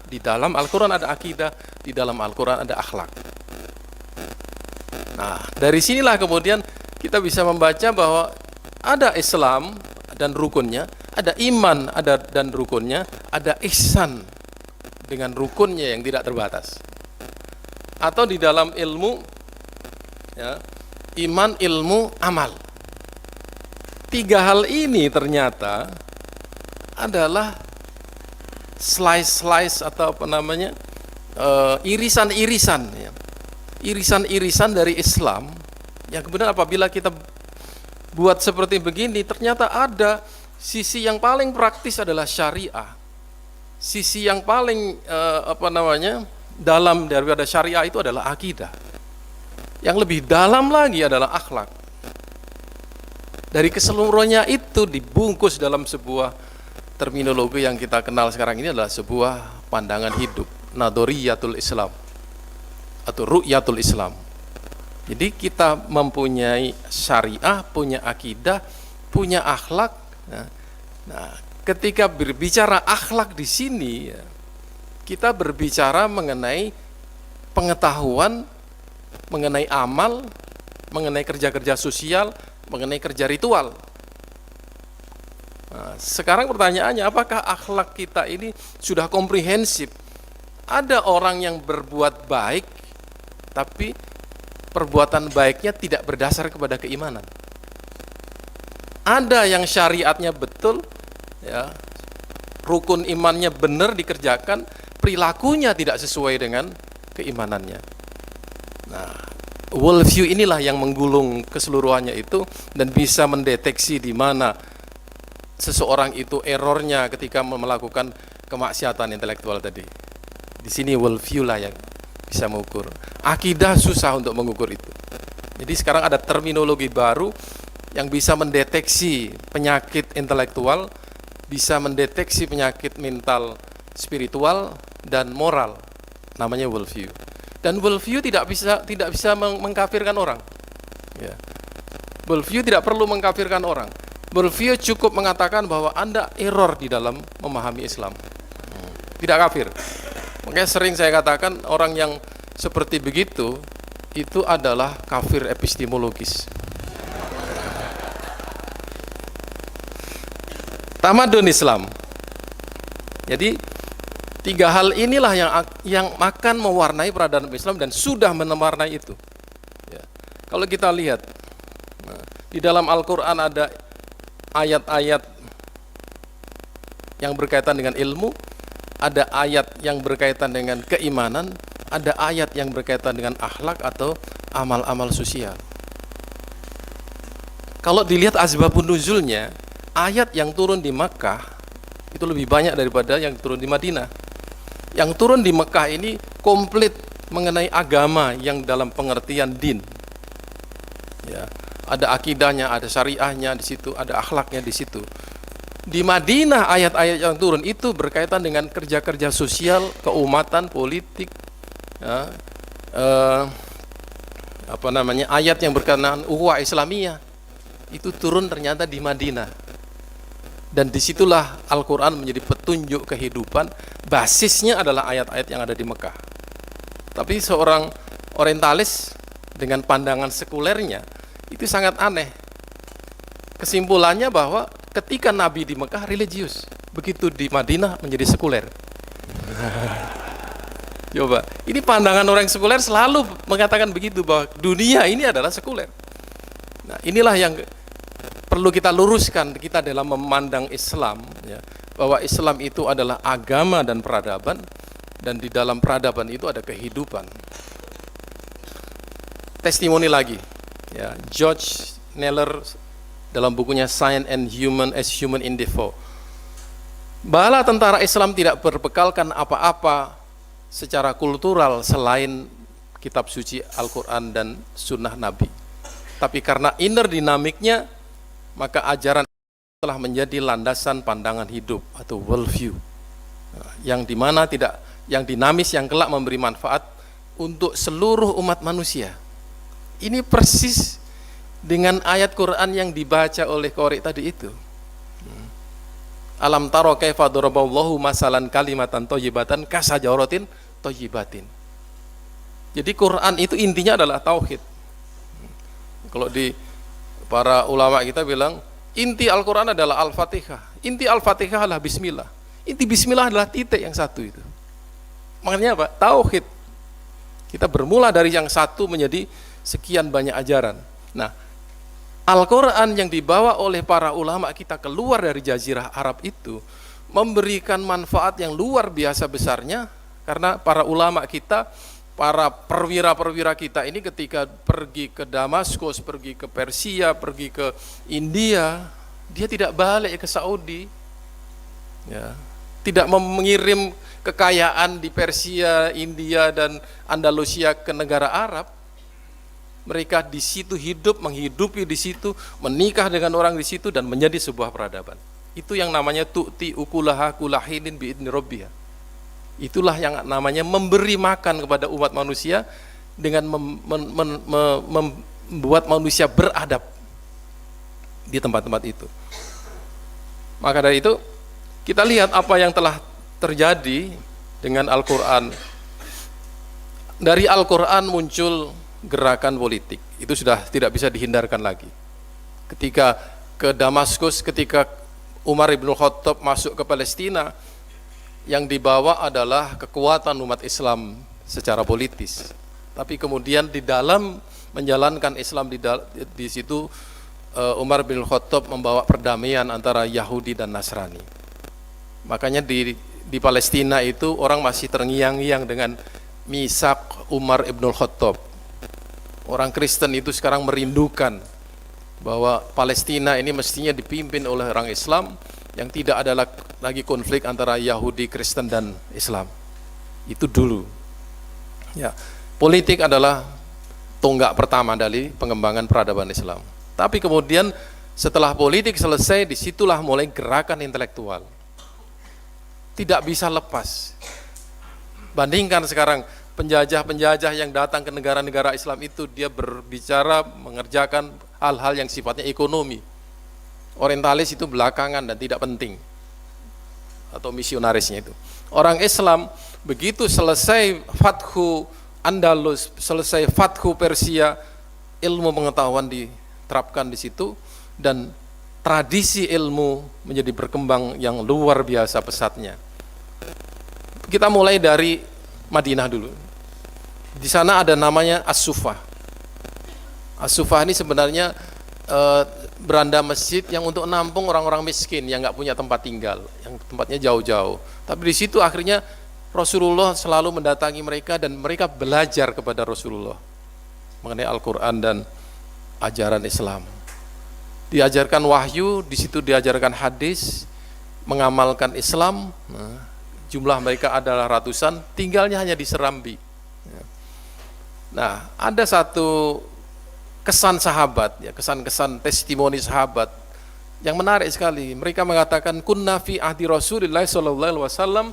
di dalam Al-Quran ada akidah, di dalam Al-Quran ada akhlak. Nah, dari sinilah kemudian kita bisa membaca bahwa ada Islam dan rukunnya, ada iman dan rukunnya, ada ihsan dengan rukunnya yang tidak terbatas. Atau di dalam ilmu, ya, iman, ilmu, amal. Tiga hal ini ternyata adalah slice atau apa namanya, irisan-irisan, ya. Irisan-irisan dari Islam yang kemudian apabila kita buat seperti begini, ternyata ada sisi yang paling praktis adalah syariah. Sisi yang paling dalam daripada syariah itu adalah akidah. Yang lebih dalam lagi adalah akhlak. Dari keseluruhannya itu dibungkus dalam sebuah terminologi yang kita kenal sekarang ini adalah sebuah pandangan hidup, nadhariyatul Islam atau ru'yatul Islam. Jadi kita mempunyai syariah, punya akidah, punya akhlak. Nah, ketika berbicara akhlak di sini, ya, kita berbicara mengenai pengetahuan, mengenai amal, mengenai kerja-kerja sosial, mengenai kerja ritual. Nah, sekarang pertanyaannya, apakah akhlak kita ini sudah komprehensif? Ada orang yang berbuat baik, tapi perbuatan baiknya tidak berdasar kepada keimanan. Ada yang syariatnya betul, ya, rukun imannya benar dikerjakan, perilakunya tidak sesuai dengan keimanannya. Nah, worldview inilah yang menggulung keseluruhannya itu dan bisa mendeteksi di mana seseorang itu errornya ketika melakukan kemaksiatan intelektual tadi. Di sini worldview lah yang bisa mengukur. Akidah susah untuk mengukur itu. Jadi sekarang ada terminologi baru yang bisa mendeteksi penyakit intelektual, bisa mendeteksi penyakit mental, spiritual, dan moral. Namanya worldview. Dan worldview tidak bisa mengkafirkan orang. Ya. Worldview tidak perlu mengkafirkan orang. Worldview cukup mengatakan bahwa Anda error di dalam memahami Islam. Tidak kafir. Makanya sering saya katakan orang yang seperti begitu itu adalah kafir epistemologis. Tamadun Islam. Jadi tiga hal inilah yang akan mewarnai peradaban Islam dan sudah mewarnai itu. Ya. Kalau kita lihat, di dalam Al-Quran ada ayat-ayat yang berkaitan dengan ilmu, ada ayat yang berkaitan dengan keimanan, ada ayat yang berkaitan dengan akhlak atau amal-amal sosial. Kalau dilihat asbabun nuzulnya, ayat yang turun di Makkah itu lebih banyak daripada yang turun di Madinah. Yang turun di Mekah ini komplit mengenai agama yang dalam pengertian din. Ya, ada akidahnya, ada syariahnya di situ, ada akhlaknya di situ. Di Madinah ayat-ayat yang turun itu berkaitan dengan kerja-kerja sosial, keumatan, politik, ya, ayat yang berkenaan ukhuwah Islamiyah itu turun ternyata di Madinah. Dan disitulah Al-Quran menjadi petunjuk kehidupan. Basisnya adalah ayat-ayat yang ada di Mekah. Tapi seorang orientalis dengan pandangan sekulernya itu sangat aneh. Kesimpulannya bahwa ketika Nabi di Mekah religius, begitu di Madinah menjadi sekuler. Coba, ini pandangan orang sekuler selalu mengatakan begitu, bahwa dunia ini adalah sekuler. Nah, inilah yang perlu kita luruskan kita dalam memandang Islam, ya, bahwa Islam itu adalah agama dan peradaban, dan di dalam peradaban itu ada kehidupan. Testimoni lagi, ya, George Kneller dalam bukunya Science and Human as Human in Default. Bala tentara Islam tidak berbekalkan apa-apa secara kultural selain kitab suci Al-Quran dan sunnah Nabi. Tapi karena inner dinamiknya, maka ajaran telah menjadi landasan pandangan hidup atau worldview, yang dimana yang dinamis, yang kelak memberi manfaat untuk seluruh umat manusia. Ini persis dengan ayat Quran yang dibaca oleh Qori tadi itu. Alam taro kaifa daraballahu masalan kalimatan thayyibatan kasajaratin thayyibatin. Jadi Quran itu intinya adalah tauhid. Kalau di para ulama kita bilang inti Al-Quran adalah Al-Fatihah. Inti Al-Fatihah adalah bismillah. Inti bismillah adalah titik yang satu itu. Makanya apa? Tauhid. Kita bermula dari yang satu menjadi sekian banyak ajaran. Nah, Al-Quran yang dibawa oleh para ulama kita keluar dari Jazirah Arab itu memberikan manfaat yang luar biasa besarnya, karena para ulama kita, para perwira-perwira kita ini ketika pergi ke Damaskus, pergi ke Persia, pergi ke India, dia tidak balik ke Saudi, ya, tidak mengirim kekayaan di Persia, India, dan Andalusia ke negara Arab. Mereka di situ hidup, menghidupi di situ, menikah dengan orang di situ, dan menjadi sebuah peradaban. Itu yang namanya tu'ti ukulaha kulahinin bi'idni rabbiha. Itulah yang namanya memberi makan kepada umat manusia dengan membuat manusia beradab di tempat-tempat itu. Maka dari itu kita lihat apa yang telah terjadi dengan Al-Quran. Dari Al-Quran muncul gerakan politik, itu sudah tidak bisa dihindarkan lagi. Ketika ke Damaskus, ketika Umar ibn Khattab masuk ke Palestina, yang dibawa adalah kekuatan umat Islam secara politis. Tapi kemudian di dalam menjalankan Islam di situ, Umar bin Khattab membawa perdamaian antara Yahudi dan Nasrani. Makanya di Palestina itu orang masih terngiang-ngiang dengan misak Umar ibn Khattab. Orang Kristen itu sekarang merindukan bahwa Palestina ini mestinya dipimpin oleh orang Islam, yang tidak ada lagi konflik antara Yahudi, Kristen, dan Islam. Itu dulu. Ya, politik adalah tonggak pertama dari pengembangan peradaban Islam. Tapi kemudian setelah politik selesai, disitulah mulai gerakan intelektual. Tidak bisa lepas. Bandingkan sekarang penjajah-penjajah yang datang ke negara-negara Islam itu, dia berbicara mengerjakan hal-hal yang sifatnya ekonomi. Orientalis itu belakangan dan tidak penting, atau misionarisnya itu. Orang Islam begitu selesai Fathu Andalus, selesai Fathu Persia, ilmu pengetahuan diterapkan di situ, dan tradisi ilmu menjadi berkembang yang luar biasa pesatnya. Kita mulai dari Madinah dulu. Di sana ada namanya As-Suffah. As-Suffah ini sebenarnya beranda masjid yang untuk nampung orang-orang miskin yang nggak punya tempat tinggal, yang tempatnya jauh-jauh. Tapi di situ akhirnya Rasulullah selalu mendatangi mereka, dan mereka belajar kepada Rasulullah mengenai Al-Quran dan ajaran Islam. Diajarkan wahyu, di situ diajarkan hadis, mengamalkan Islam. Jumlah mereka adalah ratusan, tinggalnya hanya di Serambi. Nah, ada satu kesan sahabat, ya, kesan-kesan testimoni sahabat yang menarik sekali. Mereka mengatakan, kunna fi ahdi Rasulillah sallallahu alaihi wasallam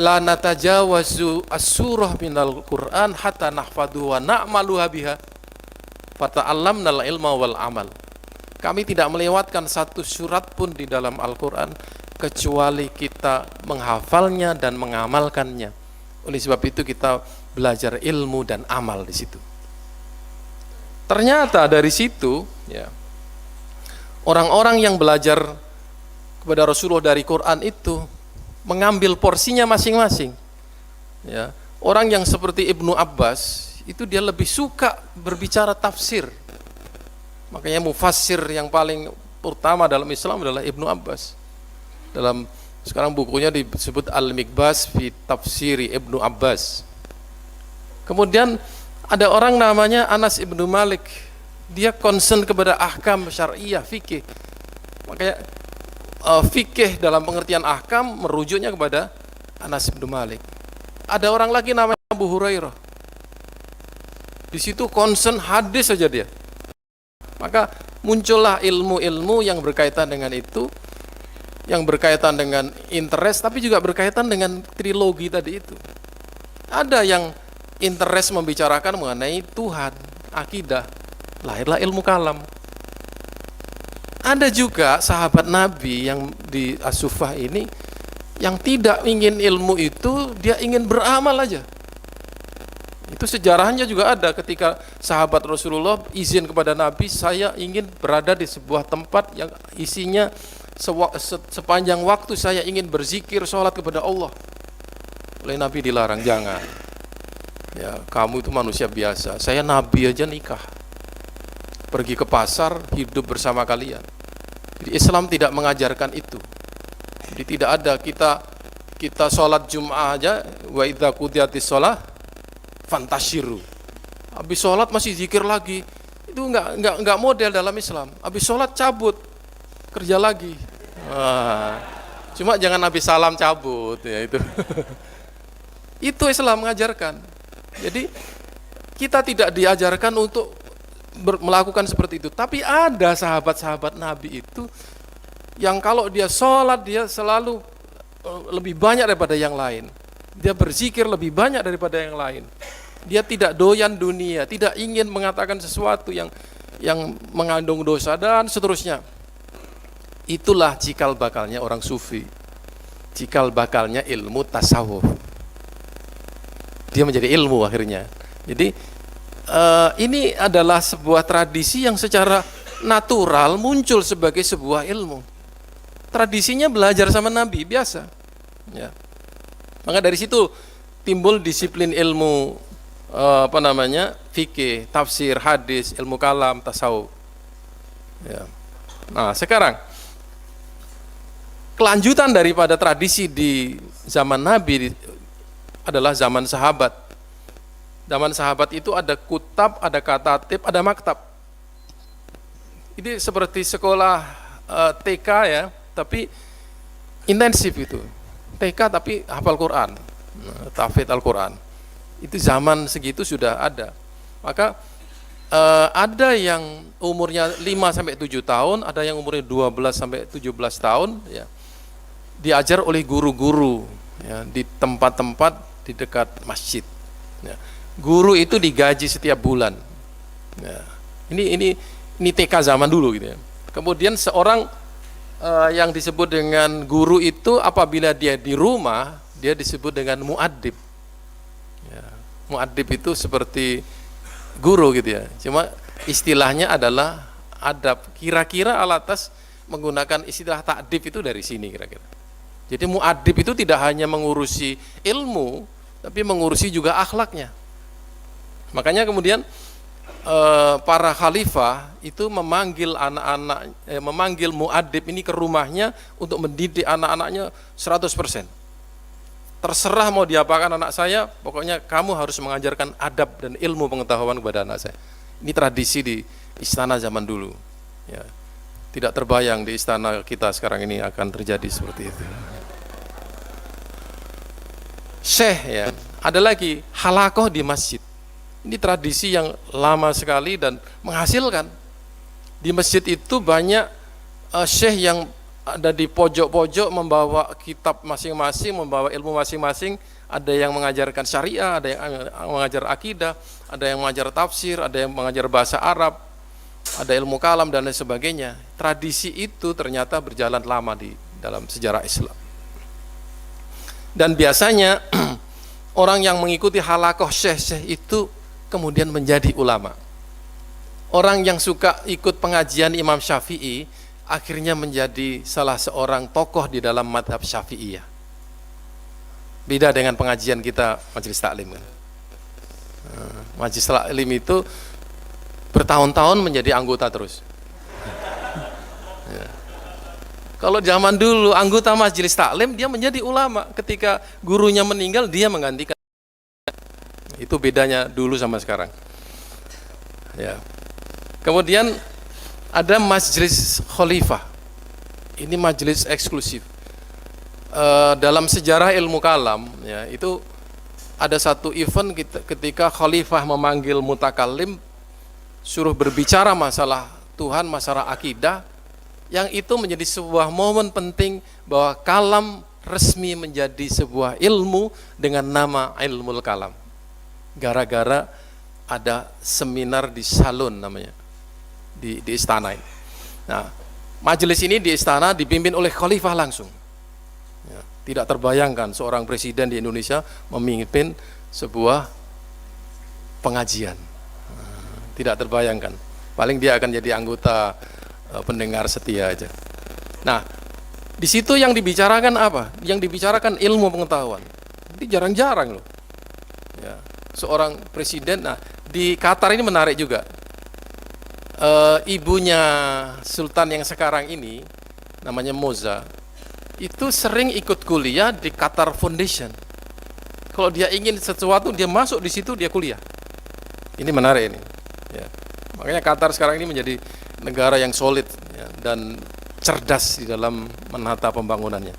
la natajawazu as-surah minal Qur'an hatta nahfadhu wa na'maluha biha fata'allamnal ilma wal amal. Kami tidak melewatkan satu surat pun di dalam Al-Quran kecuali kita menghafalnya dan mengamalkannya. Oleh sebab itu kita belajar ilmu dan amal di situ. Ternyata dari situ, ya, orang-orang yang belajar kepada Rasulullah dari Quran itu mengambil porsinya masing-masing. Ya, orang yang seperti Ibnu Abbas itu dia lebih suka berbicara tafsir. Makanya mufassir yang paling utama dalam Islam adalah Ibnu Abbas. Dalam sekarang bukunya disebut Al-Mikbas fi Tafsiri Ibnu Abbas. Kemudian ada orang namanya Anas ibnu Malik, dia concern kepada ahkam syariah, fikih. Makanya fikih dalam pengertian ahkam merujuknya kepada Anas ibnu Malik. Ada orang lagi namanya Abu Hurairah, di situ concern hadis saja dia. Maka muncullah ilmu-ilmu yang berkaitan dengan itu, yang berkaitan dengan interest, tapi juga berkaitan dengan trilogi tadi itu. Ada yang interest membicarakan mengenai Tuhan, akidah, lahirlah ilmu kalam. ada juga sahabat Nabi yang di As-Suffah ini yang tidak ingin ilmu itu, dia ingin beramal aja. Itu sejarahnya juga ada ketika sahabat Rasulullah izin kepada Nabi, saya ingin berada di sebuah tempat yang isinya sepanjang waktu saya ingin berzikir, sholat kepada Allah. Oleh Nabi dilarang, jangan. Ya, kamu itu manusia biasa, saya Nabi aja nikah, pergi ke pasar, hidup bersama kalian. Jadi Islam tidak mengajarkan itu. Jadi tidak ada kita sholat Jum'ah aja, wa idza qudiyatis shalah fantashiru. Habis sholat masih zikir lagi. Itu enggak model dalam Islam. Habis sholat cabut, kerja lagi. Cuma jangan habis salam cabut ya itu. Itu Islam mengajarkan. Jadi kita tidak diajarkan untuk melakukan seperti itu. Tapi ada sahabat-sahabat Nabi itu yang kalau dia sholat, dia selalu lebih banyak daripada yang lain. Dia berzikir lebih banyak daripada yang lain. Dia tidak doyan dunia, tidak ingin mengatakan sesuatu yang mengandung dosa dan seterusnya. Itulah cikal bakalnya orang sufi. Cikal bakalnya ilmu tasawuf. Dia menjadi ilmu akhirnya. Jadi ini adalah sebuah tradisi yang secara natural muncul sebagai sebuah ilmu. Tradisinya belajar sama Nabi biasa. Ya. Maka dari situ timbul disiplin ilmu fikih, tafsir, hadis, ilmu kalam, tasawuf. Ya. Nah, sekarang kelanjutan daripada tradisi di zaman Nabi adalah zaman sahabat. Zaman sahabat itu ada kutab, ada katatib, ada maktab. Ini seperti sekolah TK ya, tapi intensif itu. TK tapi hafal Quran, tahfidz Al-Quran. Itu zaman segitu sudah ada. Maka ada yang umurnya 5-7 tahun, ada yang umurnya 12-17 tahun ya. Diajar oleh guru-guru ya, di tempat-tempat di dekat masjid. Ya. Guru itu digaji setiap bulan. Ya. Ini TK zaman dulu gitu ya. Kemudian seorang yang disebut dengan guru itu apabila dia di rumah, dia disebut dengan muaddib. Ya. Muaddib itu seperti guru gitu ya. Cuma istilahnya adalah adab. Kira-kira alatas menggunakan istilah ta'dib itu dari sini kira-kira. Jadi muaddib itu tidak hanya mengurusi ilmu, tapi mengurusi juga akhlaknya. Makanya kemudian para khalifah itu memanggil anak-anak, memanggil muaddib ini ke rumahnya untuk mendidik anak-anaknya 100%. Terserah mau diapakan anak saya, pokoknya kamu harus mengajarkan adab dan ilmu pengetahuan kepada anak saya. Ini tradisi di istana zaman dulu. Ya. Tidak terbayang di istana kita sekarang ini akan terjadi seperti itu. Syekh ya, ada lagi halakoh di masjid. Ini tradisi yang lama sekali dan menghasilkan. Di masjid itu banyak syekh yang ada di pojok-pojok membawa kitab masing-masing, membawa ilmu masing-masing. Ada yang mengajarkan syariah, ada yang mengajar akidah, ada yang mengajar tafsir, ada yang mengajar bahasa Arab, ada ilmu kalam dan lain sebagainya. Tradisi itu ternyata berjalan lama di dalam sejarah Islam. Dan biasanya orang yang mengikuti halakoh syekh-syekh itu kemudian menjadi ulama. Orang yang suka ikut pengajian Imam Syafi'i akhirnya menjadi salah seorang tokoh di dalam madhab Syafi'iyah. Beda dengan pengajian kita majelis taklim kan. Majelis taklim itu bertahun-tahun menjadi anggota terus. Ya. Kalau zaman dulu anggota majelis taklim dia menjadi ulama, ketika gurunya meninggal dia menggantikan. Itu bedanya dulu sama sekarang. Ya. Kemudian ada majelis khalifah. Ini majelis eksklusif. Dalam sejarah ilmu kalam ya, itu ada satu event ketika khalifah memanggil mutakallim suruh berbicara masalah Tuhan, masalah akidah, yang itu menjadi sebuah momen penting bahwa kalam resmi menjadi sebuah ilmu dengan nama ilmul kalam. Gara-gara ada seminar di salon namanya, di istana ini. Nah, Majelis ini di istana dipimpin oleh khalifah langsung. Ya, tidak terbayangkan seorang presiden di Indonesia memimpin sebuah pengajian. Tidak terbayangkan. Paling dia akan jadi anggota pendengar setia aja. Nah, di situ yang dibicarakan apa? Yang dibicarakan ilmu pengetahuan. Ini jarang-jarang loh. Ya, seorang presiden. Nah, di Qatar ini menarik juga. Ibunya Sultan yang sekarang ini, namanya Moza, itu sering ikut kuliah di Qatar Foundation. Kalau dia ingin sesuatu, dia masuk di situ, dia kuliah. Ini menarik ini. Ya. Makanya Qatar sekarang ini menjadi negara yang solid ya, dan cerdas di dalam menata pembangunannya.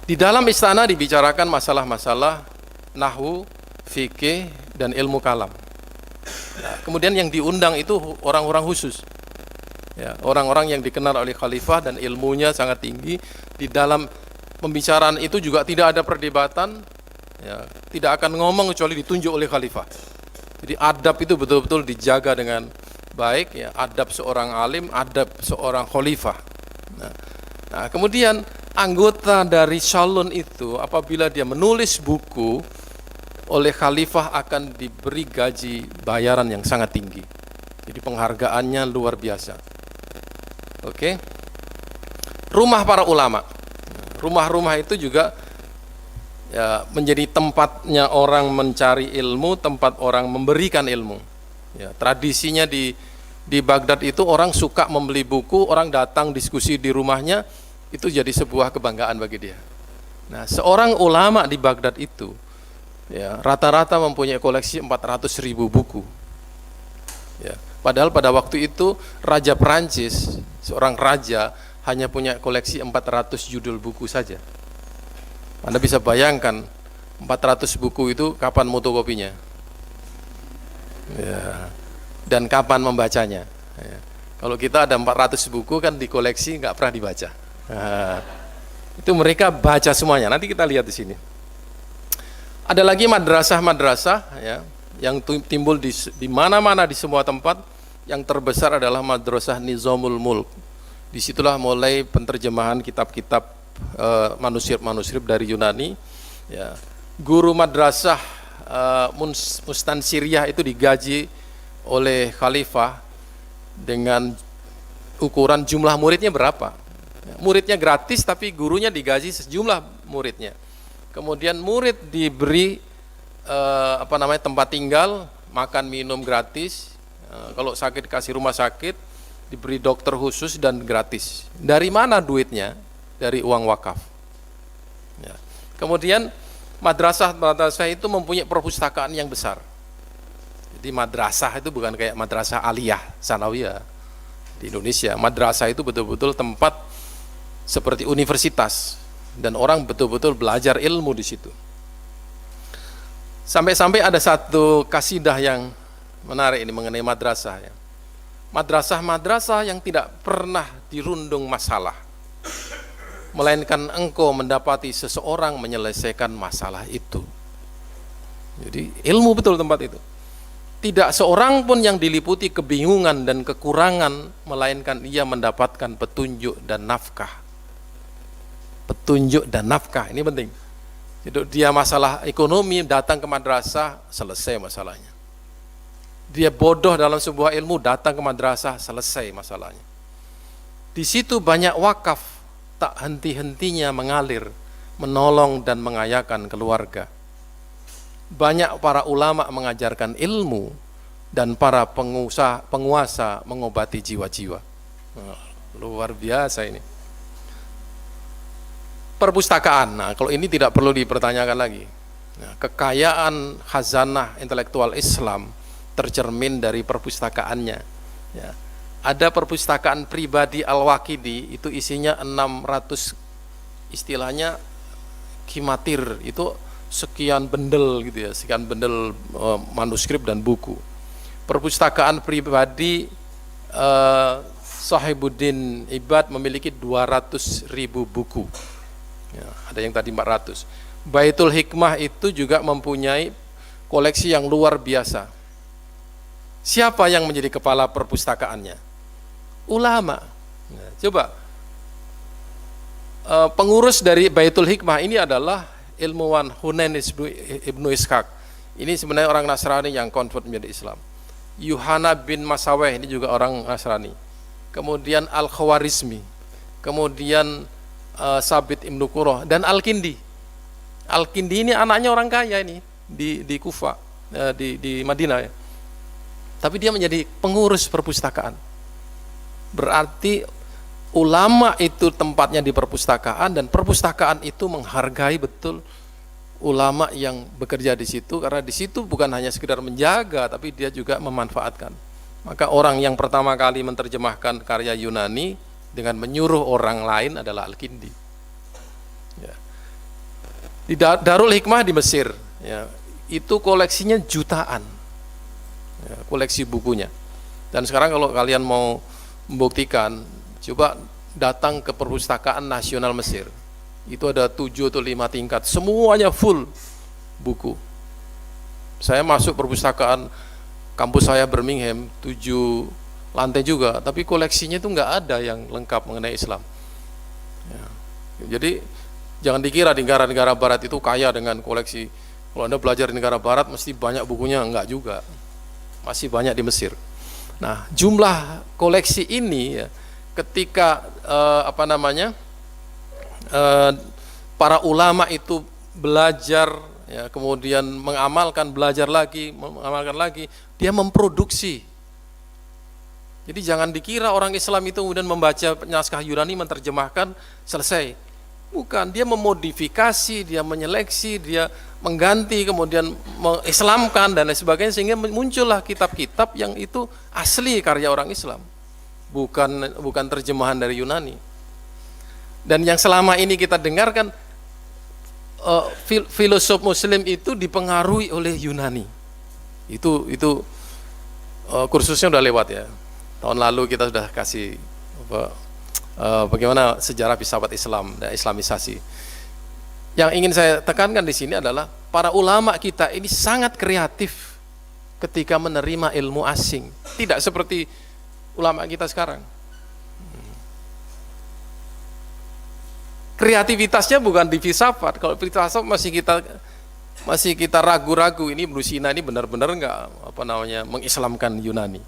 Di dalam istana dibicarakan masalah-masalah nahwu, fikih, dan ilmu kalam. Nah, kemudian yang diundang itu orang-orang khusus, ya, orang-orang yang dikenal oleh khalifah dan ilmunya sangat tinggi. Di dalam pembicaraan itu juga tidak ada perdebatan, ya, tidak akan ngomong kecuali ditunjuk oleh khalifah. Jadi adab itu betul-betul dijaga dengan baik, ya, adab seorang alim, adab seorang khalifah. Nah, kemudian anggota dari salon itu apabila dia menulis buku, oleh khalifah akan diberi gaji bayaran yang sangat tinggi. Jadi penghargaannya luar biasa. Oke. Rumah para ulama. Rumah-rumah itu juga ya, menjadi tempatnya orang mencari ilmu, tempat orang memberikan ilmu. Ya, tradisinya di Baghdad itu orang suka membeli buku, orang datang diskusi di rumahnya, itu jadi sebuah kebanggaan bagi dia. Nah, seorang ulama di Baghdad itu ya, rata-rata mempunyai koleksi 400.000 buku. Ya, padahal pada waktu itu Raja Perancis, seorang raja hanya punya koleksi 400 judul buku saja. Anda bisa bayangkan 400 buku itu kapan motokopinya? Ya, dan kapan membacanya? Ya. Kalau kita ada 400 buku kan di koleksi nggak pernah dibaca. Nah, itu mereka baca semuanya. Nanti kita lihat di sini. Ada lagi madrasah-madrasah ya, yang timbul di mana-mana di semua tempat. Yang terbesar adalah Madrasah Nizamul Mulk. Disitulah mulai penterjemahan kitab-kitab manuskrip-manuskrip dari Yunani. Ya. Guru madrasah Mustansiriyah itu digaji oleh khalifah dengan ukuran jumlah muridnya berapa. Ya, muridnya gratis tapi gurunya digaji sejumlah muridnya. Kemudian murid diberi tempat tinggal, makan minum gratis. Kalau sakit kasih rumah sakit, diberi dokter khusus dan gratis. Dari mana duitnya? Dari uang wakaf. Ya. Kemudian madrasah itu mempunyai perpustakaan yang besar. Jadi madrasah itu bukan kayak madrasah aliyah, sanawiyah di Indonesia. Madrasah itu betul-betul tempat seperti universitas. Dan orang betul-betul belajar ilmu di situ. Sampai-sampai ada satu kasidah yang menarik ini mengenai madrasah. Ya. Madrasah-madrasah yang tidak pernah dirundung masalah, melainkan engkau mendapati seseorang menyelesaikan masalah itu. Jadi ilmu betul tempat itu. Tidak seorang pun yang diliputi kebingungan dan kekurangan, melainkan ia mendapatkan petunjuk dan nafkah. Petunjuk dan nafkah, ini penting. Jadi dia masalah ekonomi, datang ke madrasah, selesai masalahnya. Dia bodoh dalam sebuah ilmu, datang ke madrasah, selesai masalahnya. Di situ banyak wakaf, tak henti-hentinya mengalir, menolong dan mengayakan keluarga. Banyak para ulama mengajarkan ilmu, dan para penguasa mengobati jiwa-jiwa. Luar biasa ini. Perpustakaan, nah kalau ini tidak perlu dipertanyakan lagi. Nah, kekayaan khazanah intelektual Islam tercermin dari perpustakaannya. Ya. Ada perpustakaan pribadi Al-Waqidi, itu isinya 600 istilahnya kimatir, itu sekian bendel gitu ya, sekian bendel manuskrip dan buku. Perpustakaan pribadi Sahibuddin Ibad memiliki 200.000 buku. Ya, ada yang tadi 400. Baitul Hikmah itu juga mempunyai koleksi yang luar biasa. Siapa yang menjadi kepala perpustakaannya? Ulama. Nah, coba pengurus dari Baitul Hikmah ini adalah ilmuwan Hunain Ibnu Ishaq. Ini sebenarnya orang Nasrani yang convert menjadi Islam. Yuhana bin Masaweh ini juga orang Nasrani. Kemudian Al-Khawarizmi, kemudian Sabit Ibnu Qurrah, dan Al-Kindi. Al-Kindi ini anaknya orang kaya ini di Kufa, di Madinah ya. Tapi dia menjadi pengurus perpustakaan. Berarti ulama itu tempatnya di perpustakaan, dan perpustakaan itu menghargai betul ulama yang bekerja di situ, karena di situ bukan hanya sekedar menjaga, tapi dia juga memanfaatkan. Maka orang yang pertama kali menerjemahkan karya Yunani dengan menyuruh orang lain adalah Al-Kindi. Ya. Di Darul Hikmah di Mesir, ya, itu koleksinya jutaan, ya, koleksi bukunya. Dan sekarang kalau kalian mau membuktikan, coba datang ke Perpustakaan Nasional Mesir. Itu ada 7 atau 5 tingkat, semuanya full buku. Saya masuk perpustakaan kampus saya Birmingham, 7 lantai juga, tapi koleksinya itu nggak ada yang lengkap mengenai Islam. Ya. Jadi jangan dikira di negara-negara Barat itu kaya dengan koleksi. Kalau Anda belajar di negara Barat mesti banyak bukunya, enggak juga. Masih banyak di Mesir. Nah, jumlah koleksi ini ya, ketika para ulama itu belajar, ya, kemudian mengamalkan, belajar lagi, mengamalkan lagi, dia memproduksi. Jadi jangan dikira orang Islam itu kemudian membaca naskah Yunani, menerjemahkan, selesai. Bukan, dia memodifikasi, dia menyeleksi, dia mengganti, kemudian mengislamkan dan lain sebagainya, sehingga muncullah kitab-kitab yang itu asli karya orang Islam, bukan terjemahan dari Yunani. Dan yang selama ini kita dengarkan, filosof Muslim itu dipengaruhi oleh Yunani. Itu kursusnya udah lewat ya. Tahun lalu kita sudah kasih bagaimana sejarah filsafat Islam dan Islamisasi. Yang ingin saya tekankan di sini adalah para ulama kita ini sangat kreatif ketika menerima ilmu asing. Tidak seperti ulama kita sekarang. Kreativitasnya bukan di filsafat. Kalau filsafat masih kita ragu-ragu, ini Ibnu Sina ini benar-benar enggak mengislamkan Yunani.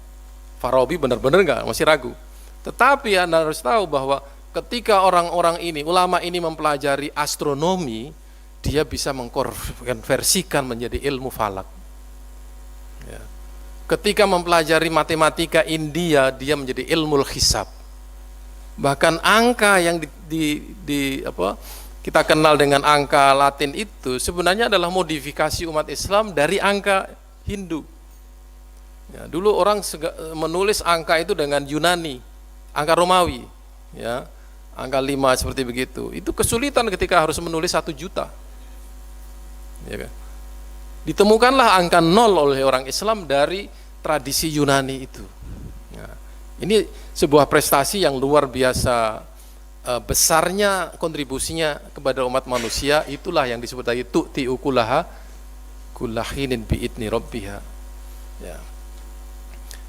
Farabi benar-benar enggak, masih ragu. Tetapi Anda harus tahu bahwa ketika orang-orang ini, ulama ini mempelajari astronomi, dia bisa mengkonversikan menjadi ilmu falak. Ya. Ketika mempelajari matematika India, dia menjadi ilmu hisab. Bahkan angka yang kita kenal dengan angka Latin itu sebenarnya adalah modifikasi umat Islam dari angka Hindu. Ya, dulu orang menulis angka itu dengan Yunani, angka Romawi, ya, angka 5 seperti begitu. Itu kesulitan ketika harus menulis 1 juta. Ya kan? Ditemukanlah angka 0 oleh orang Islam dari tradisi Yunani itu. Ya. Ini sebuah prestasi yang luar biasa besarnya kontribusinya kepada umat manusia. Itulah yang disebut tadi tu'ti ukulaha kullahinin bi'idni rabbiha. Ya.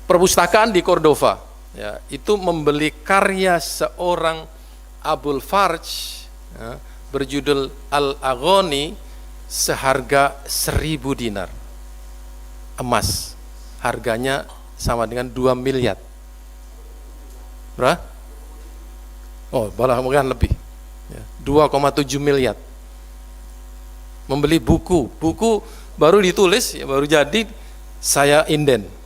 Perpustakaan di Cordova, ya, itu membeli karya seorang Abul Farj, ya, berjudul Al-Aghani seharga 1000 dinar emas. Harganya sama dengan 2 miliar. Berapa? Oh, bahkan lebih. Ya, 2,7 miliar. Membeli buku baru ditulis, ya, baru jadi, saya inden.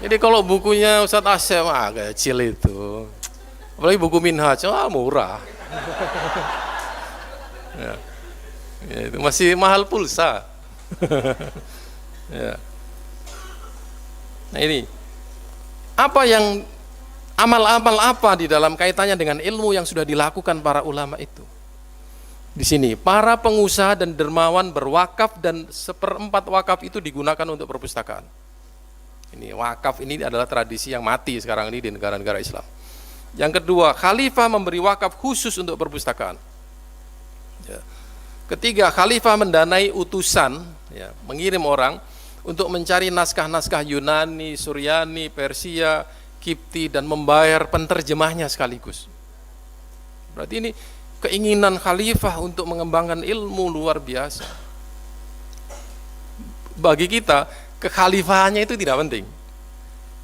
Jadi kalau bukunya Ustadz Asep agak kecil itu, apalagi buku Minhaj, murah. Ya. Ya, itu masih mahal pulsa. Ya. Nah ini, amal-amal apa di dalam kaitannya dengan ilmu yang sudah dilakukan para ulama itu? Di sini, para pengusaha dan dermawan berwakaf dan 1/4 wakaf itu digunakan untuk perpustakaan. Ini wakaf ini adalah tradisi yang mati sekarang ini di negara-negara Islam. Yang kedua, khalifah memberi wakaf khusus untuk perpustakaan. Ya. Ketiga, khalifah mendanai utusan, ya, mengirim orang untuk mencari naskah-naskah Yunani, Suryani, Persia, Kipti, dan membayar penterjemahnya sekaligus. Berarti ini keinginan khalifah untuk mengembangkan ilmu luar biasa. Bagi kita, kekhalifahannya itu tidak penting.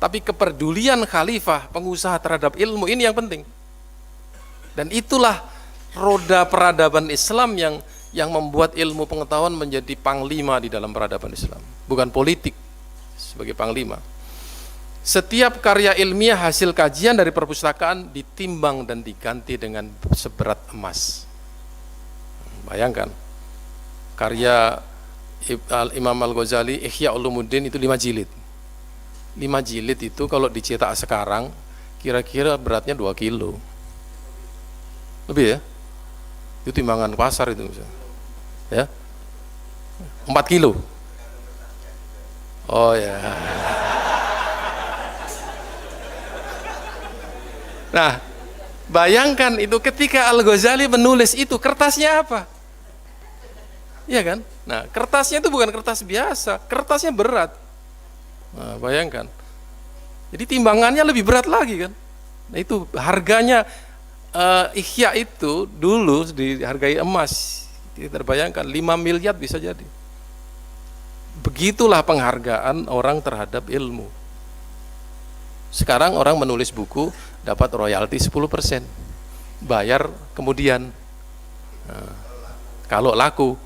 Tapi kepedulian khalifah, pengusaha terhadap ilmu, ini yang penting. Dan itulah roda peradaban Islam yang membuat ilmu pengetahuan menjadi panglima di dalam peradaban Islam. Bukan politik sebagai panglima. Setiap karya ilmiah hasil kajian dari perpustakaan ditimbang dan diganti dengan seberat emas. Bayangkan, karya Imam Al-Ghazali, Ihya Ulumuddin itu 5 jilid. 5 jilid itu kalau dicetak sekarang, kira-kira beratnya 2 kilo. Lebih ya? Itu timbangan pasar itu misalnya. Ya? 4 kilo. Oh ya. Nah, bayangkan itu ketika Al-Ghazali menulis itu, kertasnya apa? Iya kan? Nah, kertasnya itu bukan kertas biasa, kertasnya berat. Nah, bayangkan. Jadi timbangannya lebih berat lagi kan? Nah, itu harganya Ihya itu dulu dihargai emas. Kita terbayangkan 5 miliar bisa jadi. Begitulah penghargaan orang terhadap ilmu. Sekarang orang menulis buku dapat royalti 10%, bayar kemudian kalau laku.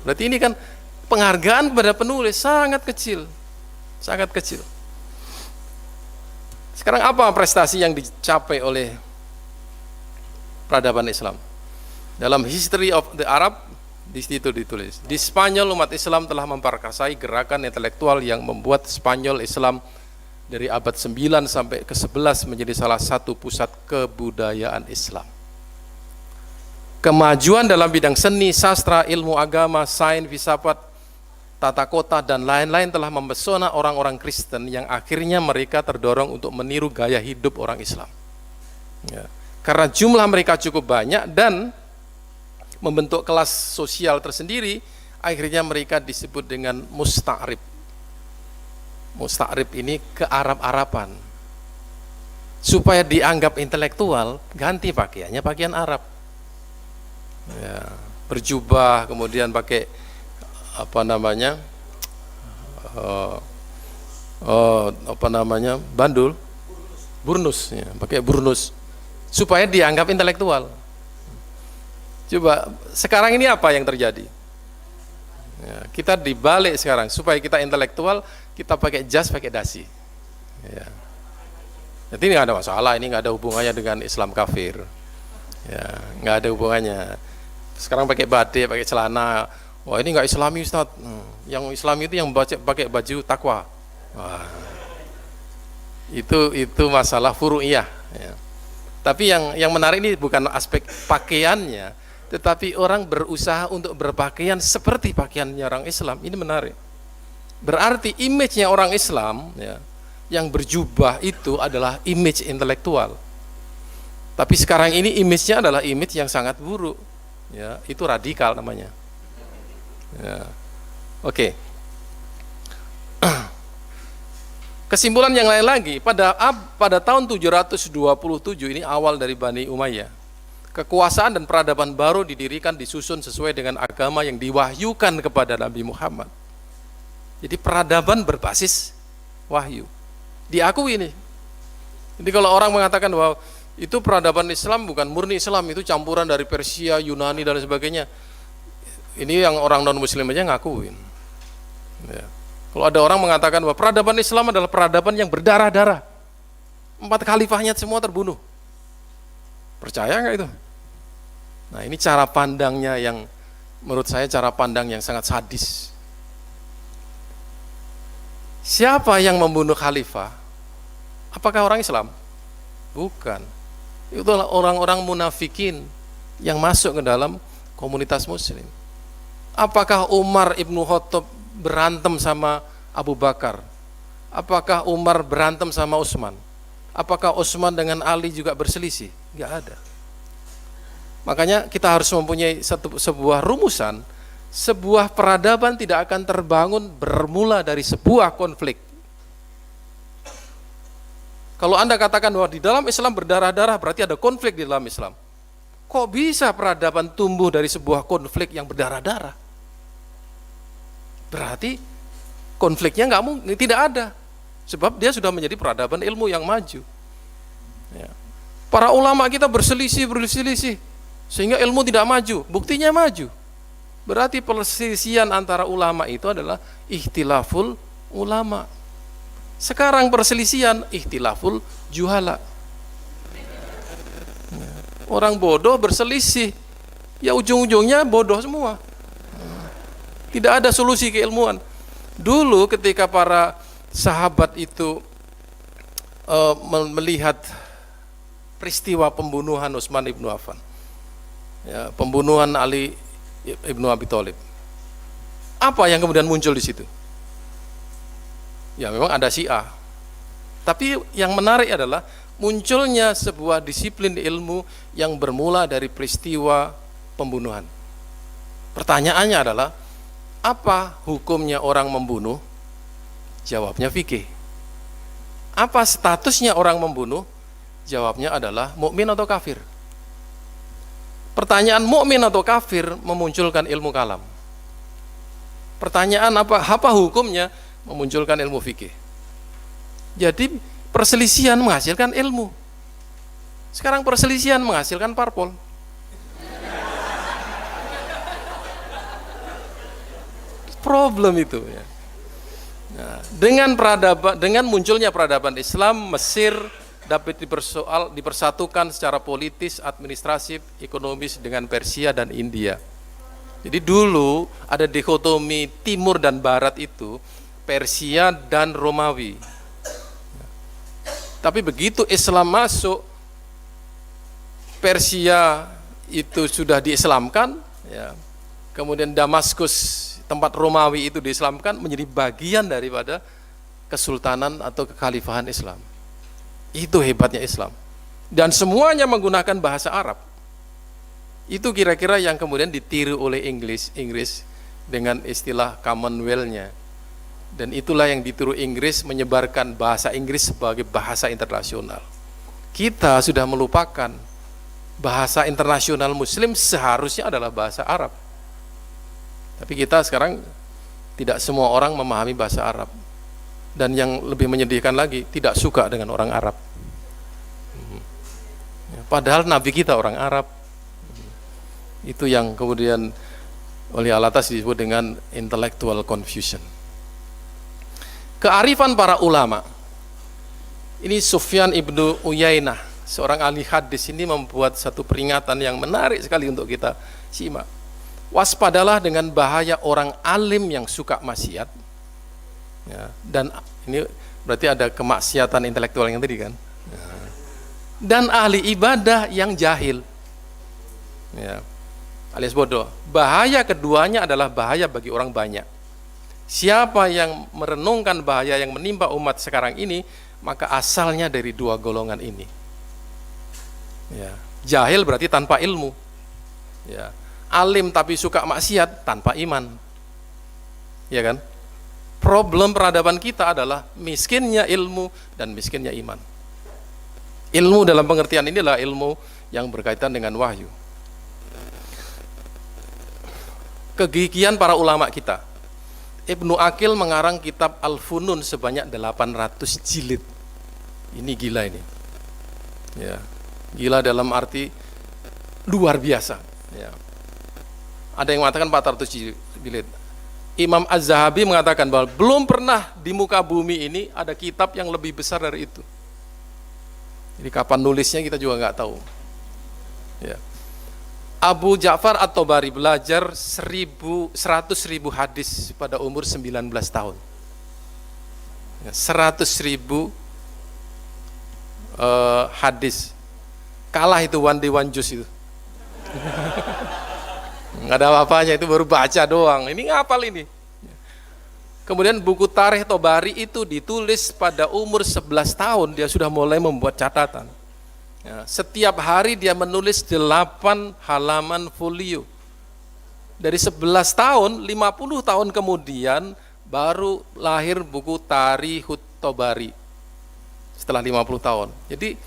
Berarti ini kan penghargaan kepada penulis sangat kecil, sangat kecil. Sekarang apa prestasi yang dicapai oleh peradaban Islam? Dalam History of the Arab, di situ ditulis, di Spanyol umat Islam telah memperkasai gerakan intelektual yang membuat Spanyol Islam dari abad 9 sampai ke 11 menjadi salah satu pusat kebudayaan Islam. Kemajuan dalam bidang seni, sastra, ilmu agama, sains, filsafat, tata kota, dan lain-lain telah mempesona orang-orang Kristen yang akhirnya mereka terdorong untuk meniru gaya hidup orang Islam. Ya. Karena jumlah mereka cukup banyak dan membentuk kelas sosial tersendiri, akhirnya mereka disebut dengan musta'rib. Musta'rib ini ke Arab-Araban. Supaya dianggap intelektual, ganti pakaiannya pakaian Arab. Ya, berjubah, kemudian pakai bandul, burnus, ya, pakai burnus, supaya dianggap intelektual. Coba sekarang ini apa yang terjadi? Ya, kita dibalik sekarang, supaya kita intelektual, kita pakai jas, pakai dasi. Ya. Jadi ini nggak ada masalah, ini nggak ada hubungannya dengan Islam kafir. Ya, nggak ada hubungannya. Sekarang pakai batik, pakai celana, wah ini nggak Islami Ustaz. Yang Islami itu yang pakai baju takwa. Wah. Itu masalah furu'iyah. Ya. Tapi yang menarik ini bukan aspek pakaiannya, tetapi orang berusaha untuk berpakaian seperti pakaiannya orang Islam. Ini menarik. Berarti image-nya orang Islam, ya, yang berjubah itu adalah image intelektual. Tapi sekarang ini image-nya adalah image yang sangat buruk. Ya, itu radikal namanya. Ya. Oke. Kesimpulan yang lain lagi, pada tahun 727 ini awal dari Bani Umayyah. Kekuasaan dan peradaban baru didirikan, disusun sesuai dengan agama yang diwahyukan kepada Nabi Muhammad. Jadi peradaban berbasis wahyu. Diakui ini. Jadi kalau orang mengatakan bahwa itu peradaban Islam bukan murni Islam, itu campuran dari Persia, Yunani dan sebagainya. Ini yang orang non muslim aja ngakuin. Ya. Kalau ada orang mengatakan bahwa peradaban Islam adalah peradaban yang berdarah-darah, 4 khalifahnya semua terbunuh, percaya nggak itu? Nah, ini cara pandangnya yang menurut saya cara pandang yang sangat sadis. Siapa yang membunuh khalifah? Apakah orang Islam? Bukan. Itu adalah orang-orang munafikin yang masuk ke dalam komunitas muslim. Apakah Umar ibnu Khattab berantem sama Abu Bakar? Apakah Umar berantem sama Utsman? Apakah Utsman dengan Ali juga berselisih? Enggak ada. Makanya kita harus mempunyai sebuah rumusan. Sebuah peradaban tidak akan terbangun bermula dari sebuah konflik. Kalau Anda katakan bahwa di dalam Islam berdarah-darah, berarti ada konflik di dalam Islam. Kok bisa peradaban tumbuh dari sebuah konflik yang berdarah-darah? Berarti konfliknya tidak ada. Sebab dia sudah menjadi peradaban ilmu yang maju. Ya. Para ulama kita berselisih, sehingga ilmu tidak maju. Buktinya maju. Berarti perselisihan antara ulama itu adalah ikhtilaful ulama. Sekarang perselisihan ikhtilaful juhala. Orang bodoh berselisih, ya ujung-ujungnya bodoh semua. Tidak ada solusi keilmuan. Dulu ketika para sahabat itu melihat peristiwa pembunuhan Utsman ibnu Affan, ya, pembunuhan Ali ibnu Abi Thalib, apa yang kemudian muncul di situ? Ya memang ada Syiah, tapi yang menarik adalah munculnya sebuah disiplin ilmu yang bermula dari peristiwa pembunuhan. Pertanyaannya adalah, apa hukumnya orang membunuh? Jawabnya fikih. Apa statusnya orang membunuh? Jawabnya adalah mukmin atau kafir. Pertanyaan mukmin atau kafir memunculkan ilmu kalam. Pertanyaan apa hukumnya? Memunculkan ilmu fikih. Jadi perselisihan menghasilkan ilmu. Sekarang perselisihan menghasilkan parpol. Problem itu ya. Nah, dengan munculnya peradaban Islam, Mesir dapat dipersatukan secara politis, administratif, ekonomis dengan Persia dan India. Jadi dulu ada dikotomi timur dan barat itu, Persia dan Romawi. Tapi begitu Islam masuk, Persia itu sudah diislamkan, ya. Kemudian Damaskus, tempat Romawi itu diislamkan, menjadi bagian daripada kesultanan atau kekhalifahan Islam. Itu hebatnya Islam. Dan semuanya menggunakan bahasa Arab. Itu kira-kira yang kemudian ditiru oleh Inggris dengan istilah Commonwealth-nya. Dan itulah yang ditiru Inggris, menyebarkan bahasa Inggris sebagai bahasa internasional. Kita sudah melupakan bahasa internasional Muslim seharusnya adalah bahasa Arab. Tapi kita sekarang tidak semua orang memahami bahasa Arab. Dan yang lebih menyedihkan lagi, tidak suka dengan orang Arab. Padahal Nabi kita orang Arab. Itu yang kemudian oleh Al-Atas disebut dengan intellectual confusion. Kearifan para ulama. Ini Sufyan ibnu Uyainah, seorang ahli hadis, ini membuat satu peringatan yang menarik sekali untuk kita simak. Waspadalah dengan bahaya orang alim yang suka maksiat, ya, dan ini berarti ada kemaksiatan intelektual yang tadi kan, ya, dan ahli ibadah yang jahil, ya, alias bodoh. Bahaya keduanya adalah bahaya bagi orang banyak. Siapa yang merenungkan bahaya yang menimpa umat sekarang ini, maka asalnya dari dua golongan ini, ya. Jahil berarti tanpa ilmu, ya. Alim tapi suka maksiat tanpa iman, ya kan? Problem peradaban kita adalah miskinnya ilmu dan miskinnya iman. Ilmu dalam pengertian ini adalah ilmu yang berkaitan dengan wahyu. Kegigihan para ulama kita. Ibnu Aqil mengarang kitab Al-Funun sebanyak 800 jilid. Ini gila ini. Ya, gila dalam arti luar biasa, ya. Ada yang mengatakan 400 jilid. Imam Az-Zahabi mengatakan bahwa belum pernah di muka bumi ini ada kitab yang lebih besar dari itu. Jadi kapan nulisnya kita juga nggak tahu. Ya. Abu Ja'far At-Tabari belajar 100.000 hadis pada umur 19 tahun. 100.000 hadis. Kalah itu one day one juice itu. Nggak ada apa-apanya, itu baru baca doang. Ini ngapal ini. Kemudian buku Tarikh Tabari itu ditulis pada umur 11 tahun, dia sudah mulai membuat catatan. Ya, setiap hari dia menulis 8 halaman folio. Dari 11 tahun, 50 tahun kemudian baru lahir buku Tarikh Tabari. setelah 50 tahun. Jadi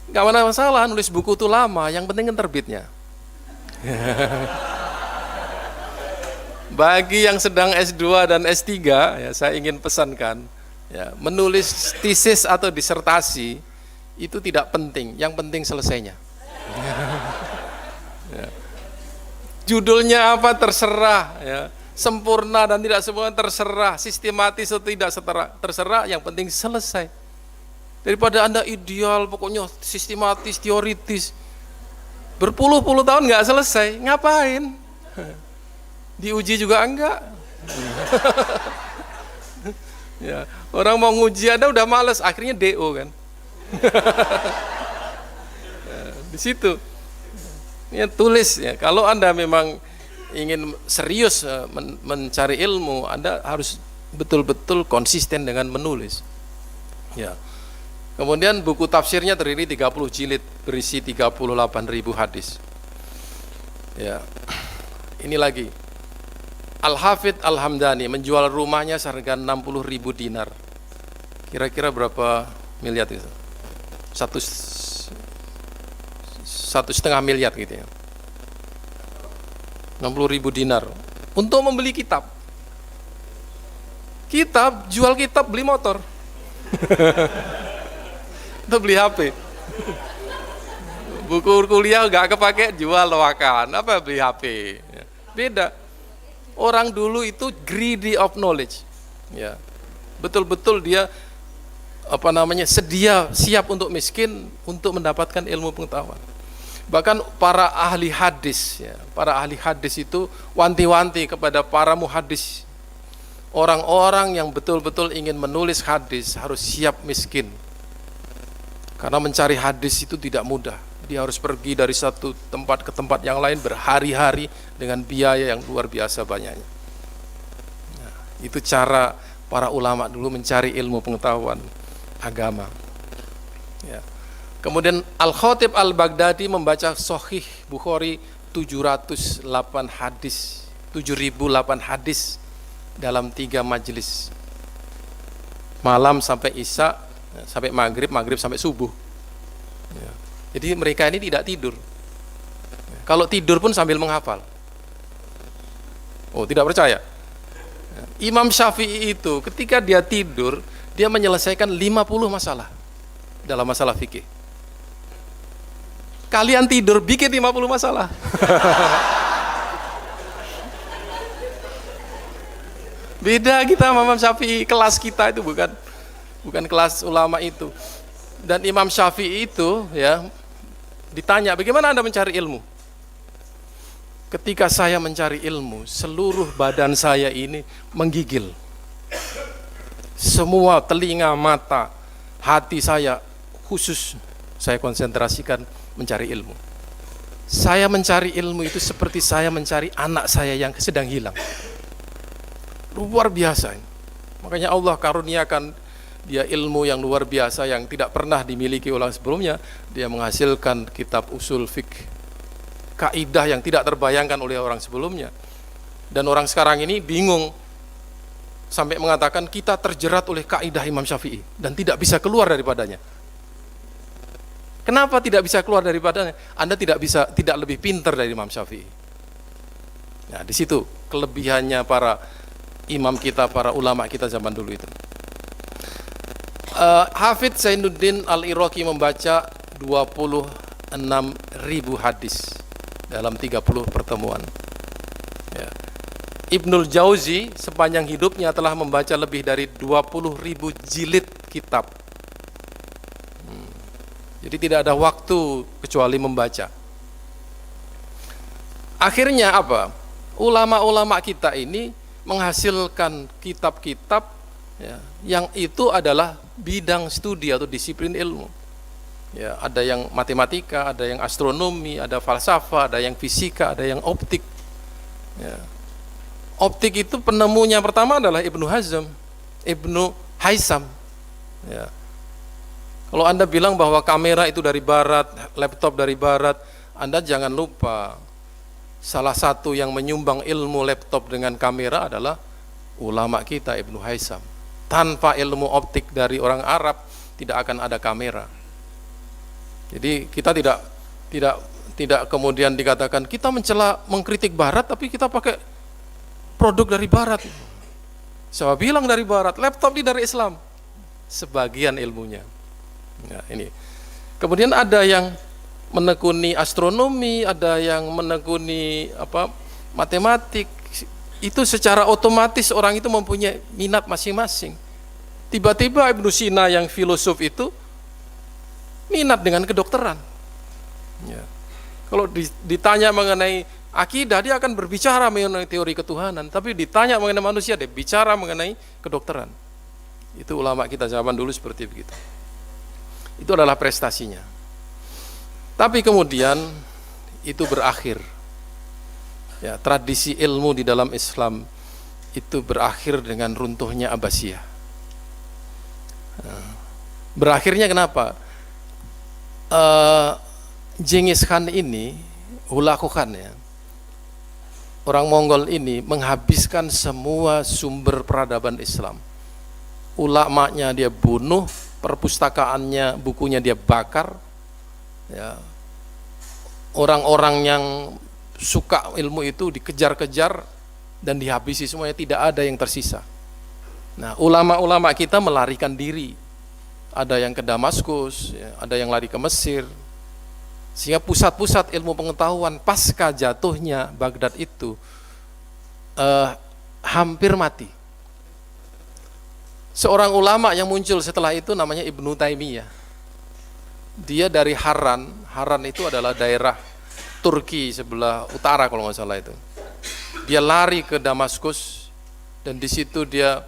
nggak ada masalah nulis buku itu lama, yang penting kan terbitnya. Bagi yang sedang S2 dan S3, ya, saya ingin pesankan, ya, menulis tesis atau disertasi itu tidak penting, yang penting selesainya. Ya. Judulnya apa terserah, ya. Sempurna dan tidak sempurna terserah, sistematis atau tidak terserah, yang penting selesai. Daripada Anda ideal, pokoknya sistematis, teoritis, berpuluh-puluh tahun nggak selesai, ngapain? Diuji juga enggak. Ya, orang mau nguji Anda udah males, akhirnya DO kan. Ya, di situ. Ya, tulis ya. Kalau Anda memang ingin serius mencari ilmu, Anda harus betul-betul konsisten dengan menulis. Ya. Kemudian buku tafsirnya terdiri 30 jilid berisi 38.000 hadis. Ya. Ini lagi. Al-Hafidh Al-Hamdani menjual rumahnya seharga 60.000 dinar. Kira-kira berapa miliar itu? 1,5 miliar gitu ya. 60.000 dinar untuk membeli kitab. Jual kitab, beli motor. Untuk beli HP. Buku kuliah gak kepake, jual loakan. Apa beli HP? Beda. Orang dulu itu greedy of knowledge, ya, betul-betul dia sedia, siap untuk miskin untuk mendapatkan ilmu pengetahuan. Bahkan para ahli hadis, ya, para ahli hadis itu wanti-wanti kepada para muhadis, orang-orang yang betul-betul ingin menulis hadis harus siap miskin, karena mencari hadis itu tidak mudah. Dia harus pergi dari satu tempat ke tempat yang lain berhari-hari dengan biaya yang luar biasa banyaknya. Nah, itu cara para ulama dulu mencari ilmu pengetahuan agama. Ya. Kemudian Al-Khatib Al-Baghdadi membaca Sahih Bukhari 708 hadis, 7.008 hadis dalam 3 majelis. Malam sampai Isya, sampai maghrib sampai subuh. Ya. Jadi mereka ini tidak tidur. Kalau tidur pun sambil menghafal. Oh, tidak percaya? Imam Syafi'i itu ketika dia tidur, dia menyelesaikan 50 masalah dalam masalah fikih. Kalian tidur bikin 50 masalah. Beda kita sama Imam Syafi'i, kelas kita itu bukan kelas ulama itu. Dan Imam Syafi'i itu, ya, ditanya, bagaimana Anda mencari ilmu? Ketika saya mencari ilmu, seluruh badan saya ini menggigil. Semua telinga, mata, hati saya khusus saya konsentrasikan mencari ilmu. Saya mencari ilmu itu seperti saya mencari anak saya yang sedang hilang. Luar biasa. Makanya Allah karuniakan dia ilmu yang luar biasa yang tidak pernah dimiliki orang sebelumnya. Dia menghasilkan kitab usul fiqh, kaidah yang tidak terbayangkan oleh orang sebelumnya. Dan orang sekarang ini bingung sampai mengatakan kita terjerat oleh kaidah Imam Syafi'i dan tidak bisa keluar daripadanya. Kenapa tidak bisa keluar daripadanya? Anda tidak lebih pintar dari Imam Syafi'i. Nah, di situ kelebihannya para imam kita, para ulama kita zaman dulu itu. Hafidz Zainuddin Al-Iraqi membaca 26.000 hadis dalam 30 pertemuan. Ya. Ibnul Jauzi sepanjang hidupnya telah membaca lebih dari 20.000 jilid kitab. Jadi tidak ada waktu kecuali membaca. Akhirnya apa? Ulama-ulama kita ini menghasilkan kitab-kitab, ya, yang itu adalah bidang studi atau disiplin ilmu. Ya, ada yang matematika, ada yang astronomi, ada falsafah, ada yang fisika, ada yang optik. Ya. Optik itu penemunya pertama adalah Ibnu Haysam. Ya. Kalau Anda bilang bahwa kamera itu dari barat, laptop dari barat, Anda jangan lupa salah satu yang menyumbang ilmu laptop dengan kamera adalah ulama kita Ibnu Haysam. Tanpa ilmu optik dari orang Arab, tidak akan ada kamera. Jadi kita tidak kemudian dikatakan kita mencela, mengkritik Barat, tapi kita pakai produk dari Barat. Siapa bilang dari Barat? Laptop ini dari Islam. Sebagian ilmunya. Ya, ini. Kemudian ada yang menekuni astronomi, ada yang menekuni matematik. Itu secara otomatis orang itu mempunyai minat masing-masing. Tiba-tiba Ibnu Sina yang filosof itu minat dengan kedokteran. Ya. Kalau ditanya mengenai akidah, dia akan berbicara mengenai teori ketuhanan. Tapi ditanya mengenai manusia, dia bicara mengenai kedokteran. Itu ulama kita zaman dulu seperti begitu. Itu adalah prestasinya. Tapi kemudian itu berakhir. Ya, tradisi ilmu di dalam Islam itu berakhir dengan runtuhnya Abbasiyah. Berakhirnya kenapa? Genghis Khan ini, Hulagu Khan ya, orang Mongol ini menghabiskan semua sumber peradaban Islam. Ulamanya dia bunuh, perpustakaannya, bukunya dia bakar. Ya. Orang-orang yang suka ilmu itu dikejar-kejar dan dihabisi semuanya, tidak ada yang tersisa. Nah, ulama-ulama kita melarikan diri. Ada yang ke Damaskus, ya, ada yang lari ke Mesir. Sehingga pusat-pusat ilmu pengetahuan pasca jatuhnya Baghdad itu hampir mati. Seorang ulama yang muncul setelah itu namanya Ibnu Taimiyah. Dia dari Haran. Haran itu adalah daerah Turki sebelah utara kalau nggak salah itu. Dia lari ke Damaskus dan di situ dia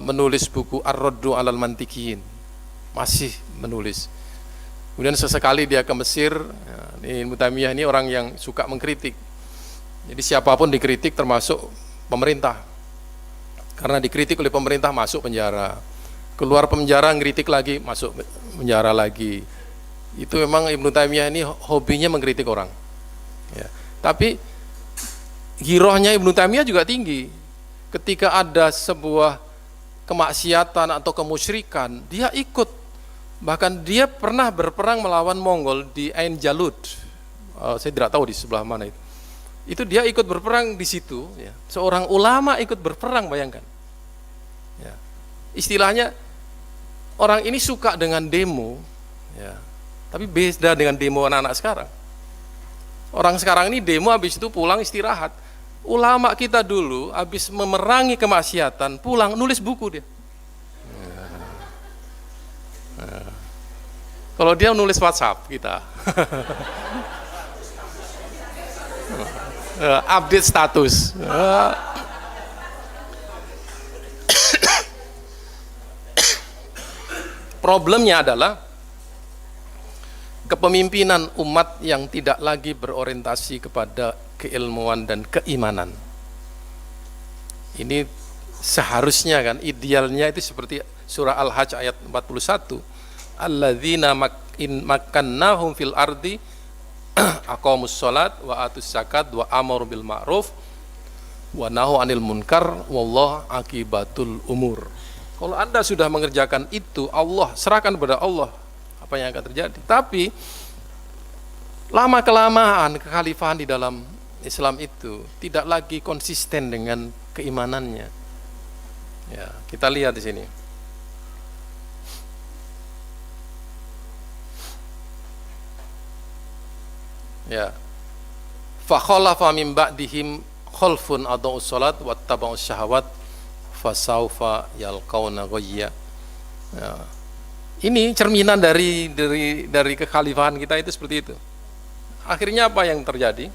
menulis buku Ar-Raddu 'alal Mantiqiyin. Masih menulis. Kemudian sesekali dia ke Mesir. Ya, Ibnu Taimiyah ini orang yang suka mengkritik. Jadi siapapun dikritik termasuk pemerintah. Karena dikritik oleh pemerintah masuk penjara. Keluar penjara ngeritik lagi, masuk penjara lagi. Itu memang Ibnu Taimiyah ini hobinya mengkritik orang. Ya. Tapi girohnya Ibnu Taimiyah juga tinggi. Ketika ada sebuah kemaksiatan atau kemusyrikan, dia ikut. Bahkan dia pernah berperang melawan Mongol di Ain Jalut. Saya tidak tahu di sebelah mana itu. Itu dia ikut berperang di situ. Ya. Seorang ulama ikut berperang, bayangkan. Ya. Istilahnya orang ini suka dengan demo, ya. Tapi beda dengan demo anak-anak sekarang. Orang sekarang ini demo, habis itu pulang istirahat. Ulama kita dulu habis memerangi kemaksiatan, pulang nulis buku dia. Kalau dia nulis WhatsApp kita, update status. Problemnya adalah kepemimpinan umat yang tidak lagi berorientasi kepada keilmuan dan keimanan. Ini seharusnya kan, idealnya itu seperti surah Al-Hajj ayat 41. Alladzina makkannahum fil ardi aqamus shalat wa atus zakat wa amaru bil ma'ruf wa nahu 'anil munkar wallahu aqibatul umur. Kalau Anda sudah mengerjakan itu, Allah serahkan kepada Allah apa yang akan terjadi. Tapi lama kelamaan kekhalifahan di dalam Islam itu tidak lagi konsisten dengan keimanannya. Ya, kita lihat di sini. Ya. Fa khalafa min ba'dihim khalfun adaa'us shalat wattaba'us syahawat fasaufa yalqauna ghayya. Ya. Ini cerminan dari kekhalifahan kita itu seperti itu. Akhirnya apa yang terjadi?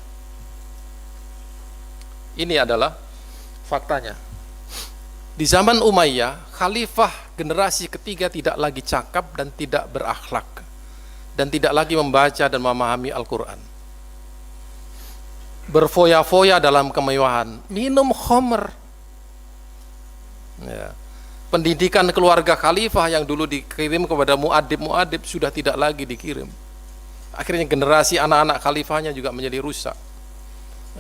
Ini adalah faktanya. Di zaman Umayyah, khalifah generasi ketiga tidak lagi cakap dan tidak berakhlak dan tidak lagi membaca dan memahami Al-Quran. Berfoya-foya dalam kemewahan, minum khamr. Ya. Pendidikan keluarga khalifah yang dulu dikirim kepada muadib sudah tidak lagi dikirim. Akhirnya generasi anak-anak khalifahnya juga menjadi rusak.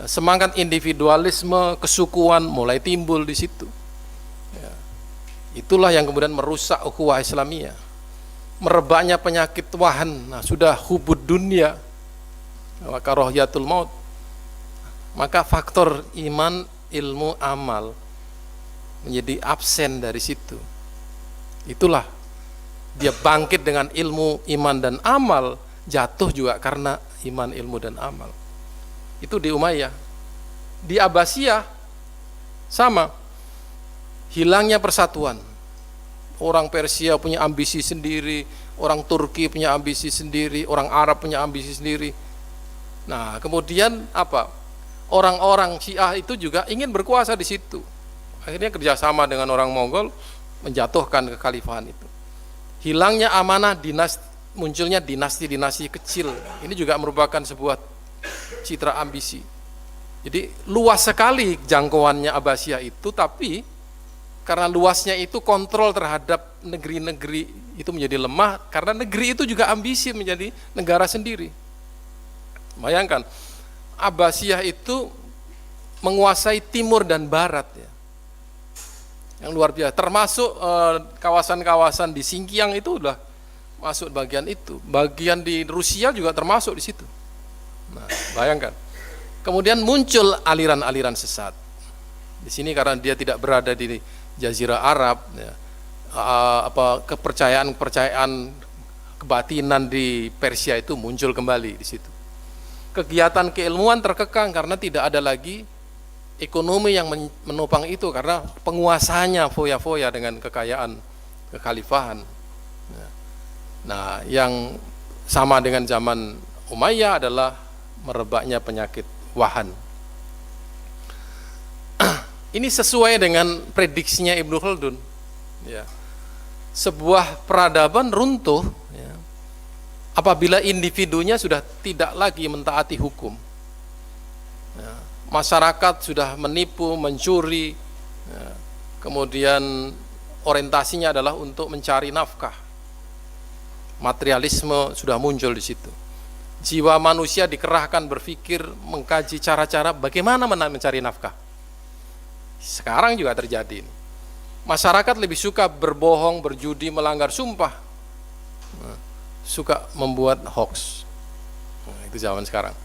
Semangat individualisme, kesukuan mulai timbul di situ. Ya. Itulah yang kemudian merusak ukhuwah Islamiyah. merebaknya penyakit wahan, nah sudah hubud dunia, karahiyatul maut. Maka faktor iman, ilmu, amal menjadi absen dari situ. Itulah dia bangkit dengan ilmu, iman, dan amal, jatuh juga karena iman, ilmu, dan amal. Itu di Umayyah. Di Abbasiyah sama, hilangnya persatuan. Orang Persia punya ambisi sendiri, orang Turki punya ambisi sendiri, orang Arab punya ambisi sendiri. Nah, kemudian apa? Orang-orang Syiah itu juga ingin berkuasa di situ. Akhirnya kerjasama dengan orang Mongol menjatuhkan kekhalifahan itu. Hilangnya amanah, munculnya dinasti-dinasti kecil. Ini juga merupakan sebuah citra ambisi. Jadi luas sekali jangkauannya Abbasiyah itu, tapi karena luasnya itu kontrol terhadap negeri-negeri itu menjadi lemah, karena negeri itu juga ambisi menjadi negara sendiri. Bayangkan, Abbasiyah itu menguasai timur dan barat ya. Yang luar biasa, termasuk kawasan-kawasan di Xinjiang itu udah masuk bagian itu. Bagian di Rusia juga termasuk di situ. Nah, bayangkan. Kemudian muncul aliran-aliran sesat. Di sini karena dia tidak berada di Jazirah Arab ya, kepercayaan-kepercayaan kebatinan di Persia itu muncul kembali di situ. Kegiatan keilmuan terkekang karena tidak ada lagi ekonomi yang menopang itu, karena penguasanya foya-foya dengan kekayaan kekhalifahan. Nah, yang sama dengan zaman Umayyah adalah merebaknya penyakit wahan. Ini sesuai dengan prediksinya Ibnu Khaldun. Ya. Sebuah peradaban runtuh ya, apabila individunya sudah tidak lagi mentaati hukum. Ya, masyarakat sudah menipu, mencuri, ya, kemudian orientasinya adalah untuk mencari nafkah. Materialisme sudah muncul di situ. Jiwa manusia dikerahkan berpikir, mengkaji cara-cara bagaimana mencari nafkah. Sekarang juga terjadi. Masyarakat lebih suka berbohong, berjudi, melanggar sumpah. Suka membuat hoax. Nah, itu zaman sekarang.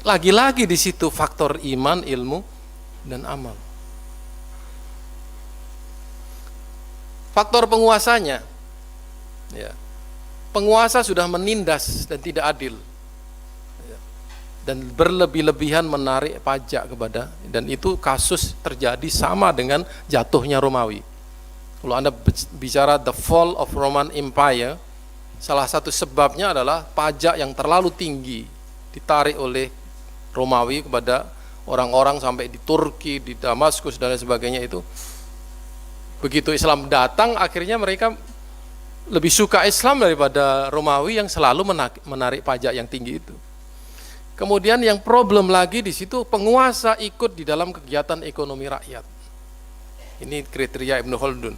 Lagi-lagi di situ faktor iman, ilmu, dan amal. Faktor penguasanya, ya, penguasa sudah menindas dan tidak adil, ya, dan berlebih-lebihan menarik pajak kepada, dan itu kasus terjadi sama dengan jatuhnya Romawi. Kalau Anda bicara the fall of Roman Empire, salah satu sebabnya adalah pajak yang terlalu tinggi ditarik oleh Romawi kepada orang-orang sampai di Turki, di Damaskus dan lain sebagainya itu. Begitu Islam datang, akhirnya mereka lebih suka Islam daripada Romawi yang selalu menarik pajak yang tinggi itu. Kemudian yang problem lagi di situ, penguasa ikut di dalam kegiatan ekonomi rakyat. Ini kriteria Ibnu Khaldun.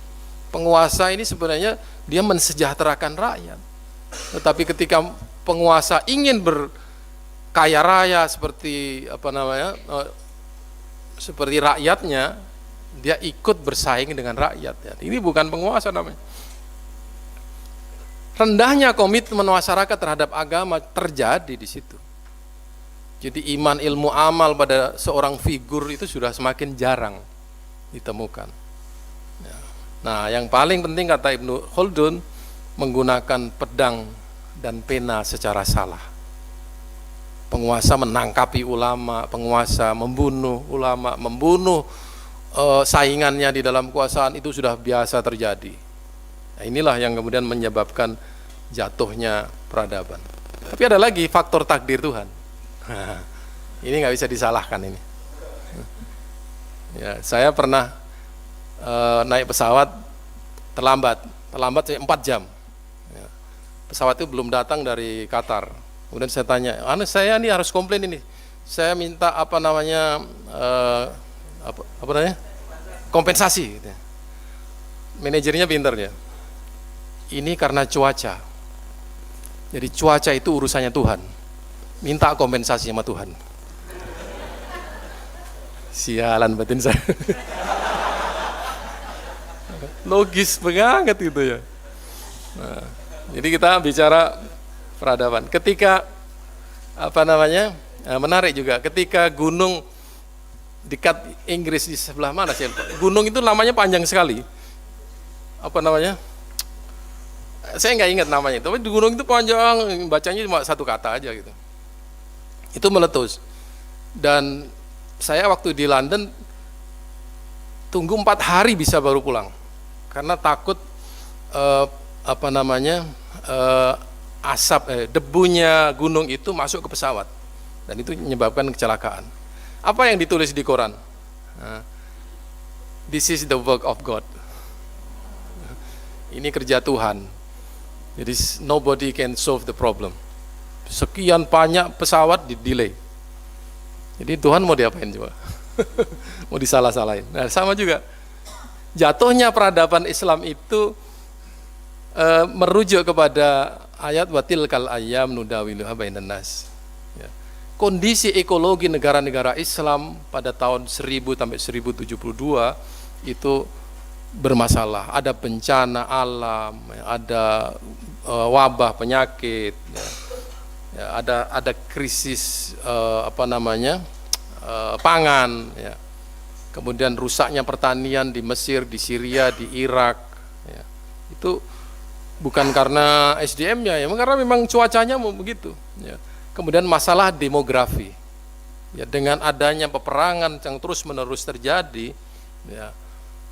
Penguasa ini sebenarnya dia mensejahterakan rakyat. Tetapi ketika penguasa ingin berkaya raya seperti seperti rakyatnya, dia ikut bersaing dengan rakyat. Ini bukan penguasa namanya. Rendahnya komitmen masyarakat terhadap agama terjadi di situ. Jadi iman, ilmu, amal pada seorang figur itu sudah semakin jarang ditemukan. Nah, yang paling penting kata Ibnu Khaldun, menggunakan pedang dan pena secara salah. Penguasa menangkapi ulama, penguasa membunuh ulama, membunuh saingannya di dalam kekuasaan, itu sudah biasa terjadi. Nah, inilah yang kemudian menyebabkan jatuhnya peradaban. Tapi ada lagi faktor takdir Tuhan. Ini nggak bisa disalahkan ini. Ya, saya pernah naik pesawat terlambat 4 jam. Ya, pesawat itu belum datang dari Qatar. Kemudian saya tanya, saya ini harus komplain ini. Saya minta kompensasi. Gitu. Manajernya pintar ya. Ini karena cuaca. Jadi cuaca itu urusannya Tuhan. Minta kompensasi sama Tuhan. Sialan batin saya. Logis banget gitu ya. Nah, Jadi kita bicara peradaban. Ketika menarik juga ketika gunung dekat Inggris di sebelah mana sih? Gunung itu namanya panjang sekali. Saya nggak ingat namanya, tapi di gunung itu panjang, bacanya cuma satu kata aja gitu. Itu meletus. Dan saya waktu di London tunggu 4 hari bisa baru pulang karena takut debunya gunung itu masuk ke pesawat dan itu menyebabkan kecelakaan. Apa yang ditulis di Quran? This is the work of God. Ini kerja Tuhan. Jadi nobody can solve the problem. Sekian banyak pesawat di delay. Jadi Tuhan mau diapain coba? Mau disalah-salahin. Nah, sama juga. Jatuhnya peradaban Islam itu merujuk kepada ayat watil kal ayyam nudawiluha bainan nas. Ya. Kondisi ekologi negara-negara Islam pada tahun 1000 sampai 1072 itu bermasalah. Ada bencana alam, ada wabah penyakit, ya, ada krisis pangan, ya. Kemudian rusaknya pertanian di Mesir, di Syria, di Irak, ya. Itu bukan karena SDM-nya, ya, karena memang cuacanya mau begitu, ya. Kemudian masalah demografi, ya, dengan adanya peperangan yang terus-menerus terjadi, ya,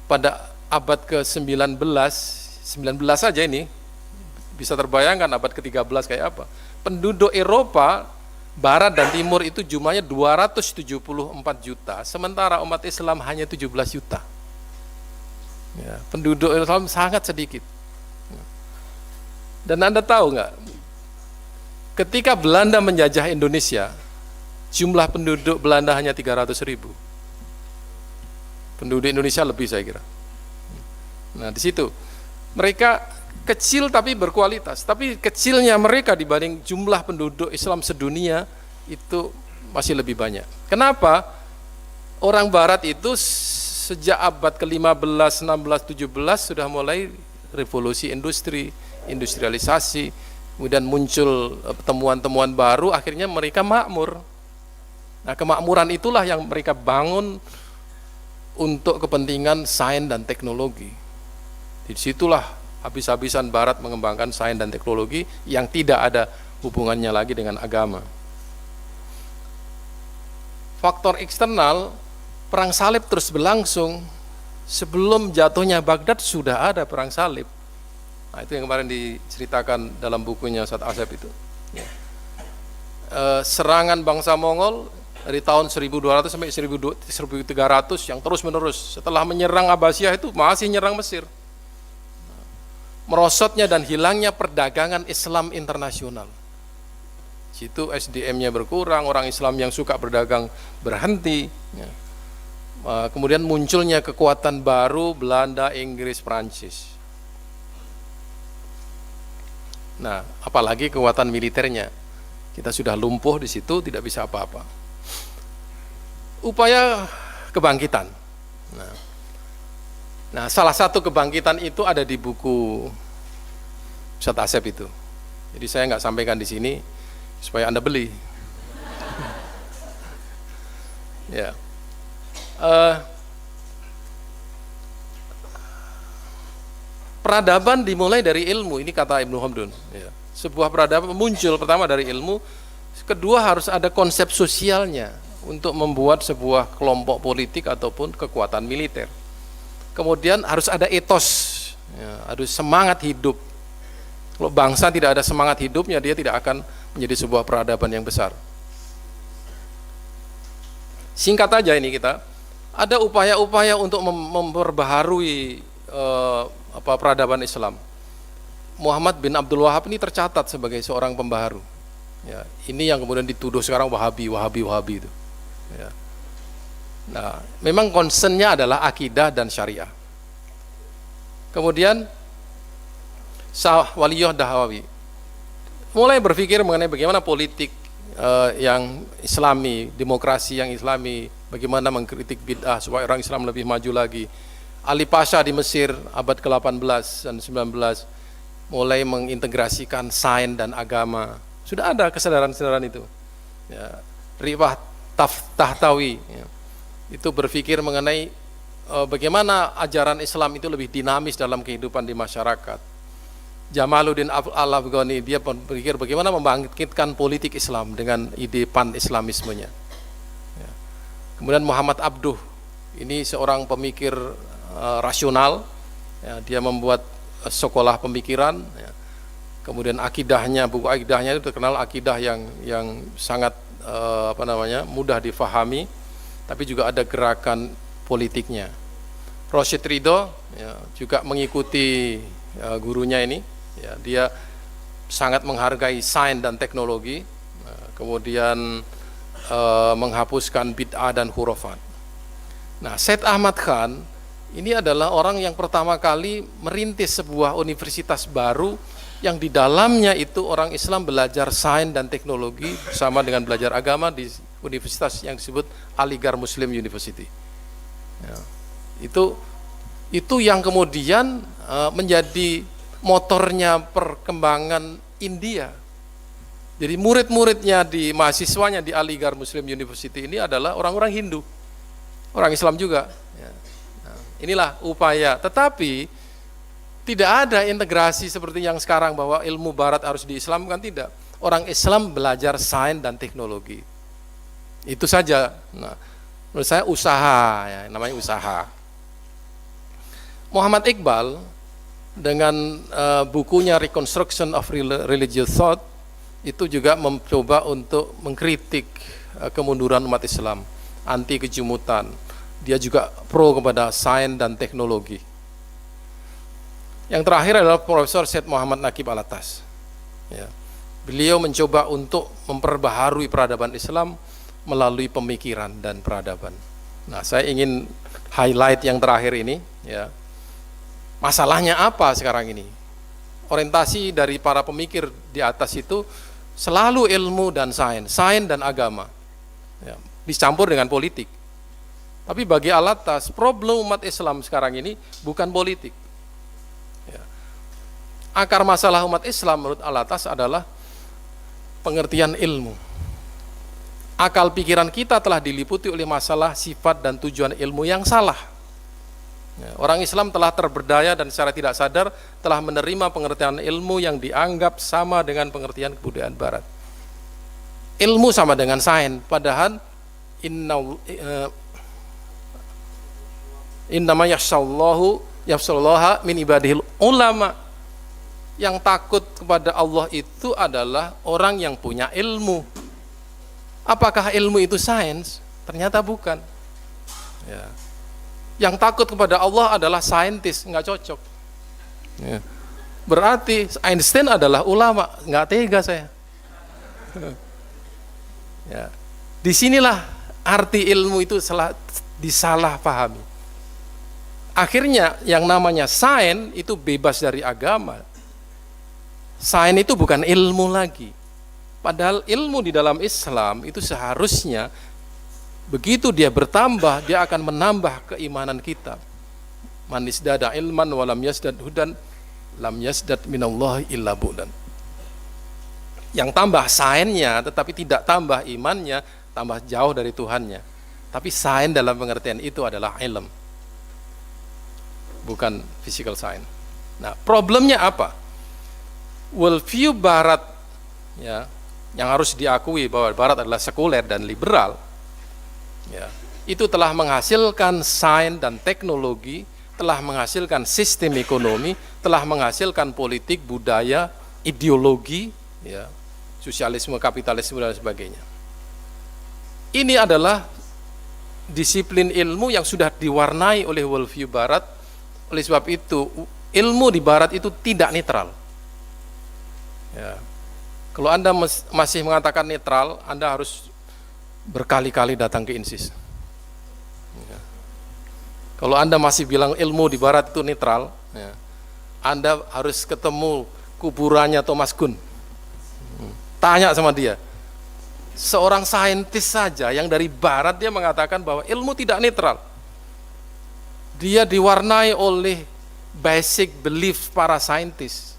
pada abad ke-19 saja ini bisa terbayangkan abad ke-13 kayak apa. Penduduk Eropa Barat dan Timur itu jumlahnya 274 juta, sementara umat Islam hanya 17 juta. Ya, penduduk Islam sangat sedikit. Dan Anda tahu nggak, ketika Belanda menjajah Indonesia, jumlah penduduk Belanda hanya 300.000. Penduduk Indonesia lebih saya kira. Nah di situ mereka kecil tapi berkualitas, tapi kecilnya mereka dibanding jumlah penduduk Islam sedunia itu masih lebih banyak. Kenapa? Orang Barat itu sejak abad ke-15, 16, 17 sudah mulai revolusi industri, industrialisasi, kemudian muncul temuan-temuan baru, akhirnya mereka makmur. Nah kemakmuran itulah yang mereka bangun untuk kepentingan sains dan teknologi. Disitulah habis-habisan Barat mengembangkan sains dan teknologi yang tidak ada hubungannya lagi dengan agama. Faktor eksternal, perang salib terus berlangsung. Sebelum jatuhnya Baghdad sudah ada perang salib. Nah, itu yang kemarin diceritakan dalam bukunya Ustaz Asep itu. Ya. Serangan bangsa Mongol dari tahun 1200 sampai 1300 yang terus-menerus. Setelah menyerang Abbasiyah itu masih nyerang Mesir. Merosotnya dan hilangnya perdagangan Islam internasional. Situ SDM-nya berkurang, orang Islam yang suka berdagang berhenti. Ya. Kemudian munculnya kekuatan baru Belanda, Inggris, Prancis. Nah, apalagi kekuatan militernya. Kita sudah lumpuh di situ, tidak bisa apa-apa. Upaya kebangkitan. Nah, salah satu kebangkitan itu ada di buku Ustaz Asep itu. Jadi saya nggak sampaikan di sini supaya Anda beli. Ya. Peradaban dimulai dari ilmu, ini kata Ibnu Khaldun. Ya. Sebuah peradaban muncul pertama dari ilmu, kedua harus ada konsep sosialnya untuk membuat sebuah kelompok politik ataupun kekuatan militer. Kemudian harus ada etos, ya, harus semangat hidup. Kalau bangsa tidak ada semangat hidupnya, dia tidak akan menjadi sebuah peradaban yang besar. Singkat aja ini kita, ada upaya-upaya untuk memperbaharui peradaban Islam. Muhammad bin Abdul Wahab ini tercatat sebagai seorang pembaharu. Ya, ini yang kemudian dituduh sekarang Wahabi itu. Ya. Nah, memang concernnya adalah akidah dan syariah. Kemudian Waliyah Dahawi mulai berpikir mengenai bagaimana politik yang Islami, demokrasi yang Islami, bagaimana mengkritik bid'ah supaya orang Islam lebih maju lagi. Ali Pasha di Mesir abad ke-18 dan 19 mulai mengintegrasikan sains dan agama. Sudah ada kesadaran-kesadaran itu. Ya, Rifah Tahtawi ya, itu berpikir mengenai bagaimana ajaran Islam itu lebih dinamis dalam kehidupan di masyarakat. Jamaluddin Al-Afghani dia berpikir bagaimana membangkitkan politik Islam dengan ide pan-islamismenya. Ya. Kemudian Muhammad Abduh, ini seorang pemikir rasional, ya, dia membuat sekolah pemikiran. Ya. Kemudian akidahnya, buku akidahnya itu terkenal akidah yang sangat mudah difahami, tapi juga ada gerakan politiknya. Rashid Ridho ya, juga mengikuti gurunya ini, ya, dia sangat menghargai sains dan teknologi, kemudian menghapuskan bid'ah dan khurafat. Nah, Syed Ahmad Khan ini adalah orang yang pertama kali merintis sebuah universitas baru yang di dalamnya itu orang Islam belajar sains dan teknologi bersama dengan belajar agama di universitas yang disebut Aligarh Muslim University. Ya, itu yang kemudian menjadi motornya perkembangan India. Jadi murid-muridnya mahasiswanya di Aligarh Muslim University ini adalah orang-orang Hindu, orang Islam juga. Ya. Nah, inilah upaya. Tetapi tidak ada integrasi seperti yang sekarang bahwa ilmu Barat harus diislamkan, tidak. Orang Islam belajar sains dan teknologi. Itu saja. Nah, menurut saya usaha, ya, namanya usaha. Muhammad Iqbal dengan bukunya Reconstruction of Religious Thought itu juga mencoba untuk mengkritik kemunduran umat Islam, anti kejumutan. Dia juga pro kepada sains dan teknologi. Yang terakhir adalah Profesor Syed Muhammad Naqib Alatas. Ya. Beliau mencoba untuk memperbaharui peradaban Islam melalui pemikiran dan peradaban. Nah, saya ingin highlight yang terakhir ini. Ya. Masalahnya apa sekarang ini? Orientasi dari para pemikir di atas itu selalu ilmu dan sains dan agama. Ya. Dicampur dengan politik. Tapi bagi Alatas, problem umat Islam sekarang ini bukan politik. Akar masalah umat Islam menurut Alatas adalah pengertian ilmu. Akal pikiran kita telah diliputi oleh masalah sifat dan tujuan ilmu yang salah. Orang Islam telah terberdaya dan secara tidak sadar telah menerima pengertian ilmu yang dianggap sama dengan pengertian kebudayaan Barat. Ilmu sama dengan sains, padahal innama yakhshallaha min ibadihil ulama. Yang takut kepada Allah itu adalah orang yang punya ilmu. Apakah ilmu itu sains? Ternyata bukan. Ya. Yang takut kepada Allah adalah saintis, nggak cocok. Ya. Berarti Einstein adalah ulama, nggak tega saya. Ya. Disinilah arti ilmu itu disalahpahami. Akhirnya yang namanya sains itu bebas dari agama. Sains itu bukan ilmu lagi. Padahal ilmu di dalam Islam itu seharusnya begitu dia bertambah, dia akan menambah keimanan kita. Man isdada ilman wa lam yasdad hudan lam yasdad minallahi illa bu'dan. Yang tambah sainsnya tetapi tidak tambah imannya, tambah jauh dari Tuhannya. Tapi sains dalam pengertian itu adalah ilm, bukan physical science. Nah, problemnya apa? Worldview Barat, ya, yang harus diakui bahwa Barat adalah sekuler dan liberal, ya, itu telah menghasilkan sains dan teknologi, telah menghasilkan sistem ekonomi, telah menghasilkan politik, budaya, ideologi, ya, sosialisme, kapitalisme dan sebagainya. Ini adalah disiplin ilmu yang sudah diwarnai oleh worldview Barat. Oleh sebab itu, ilmu di Barat itu tidak netral. Ya. Kalau Anda masih mengatakan netral, Anda harus berkali-kali datang ke INSIS. Ya. Kalau Anda masih bilang ilmu di Barat itu netral, ya, Anda harus ketemu kuburannya Thomas Kuhn. Tanya sama dia. Seorang saintis saja yang dari Barat dia mengatakan bahwa ilmu tidak netral. Dia diwarnai oleh basic belief para saintis.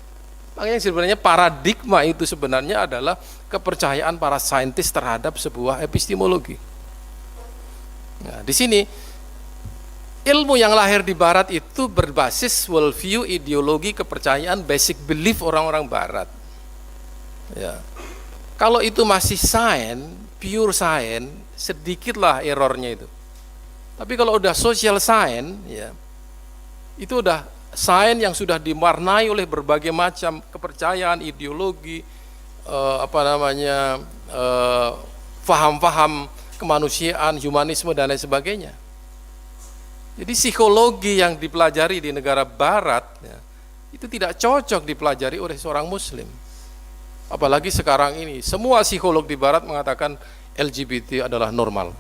Makanya sebenarnya paradigma itu sebenarnya adalah kepercayaan para saintis terhadap sebuah epistemologi. Nah, di sini ilmu yang lahir di Barat itu berbasis worldview, ideologi, kepercayaan, basic belief orang-orang Barat. Ya. Kalau itu masih sains, pure sains, sedikitlah errornya itu. Tapi kalau udah social science, ya, itu udah sains yang sudah diwarnai oleh berbagai macam kepercayaan, ideologi, faham-faham kemanusiaan, humanisme dan lain sebagainya. Jadi psikologi yang dipelajari di negara Barat, ya, itu tidak cocok dipelajari oleh seorang Muslim. Apalagi sekarang ini, semua psikolog di Barat mengatakan LGBT adalah normal.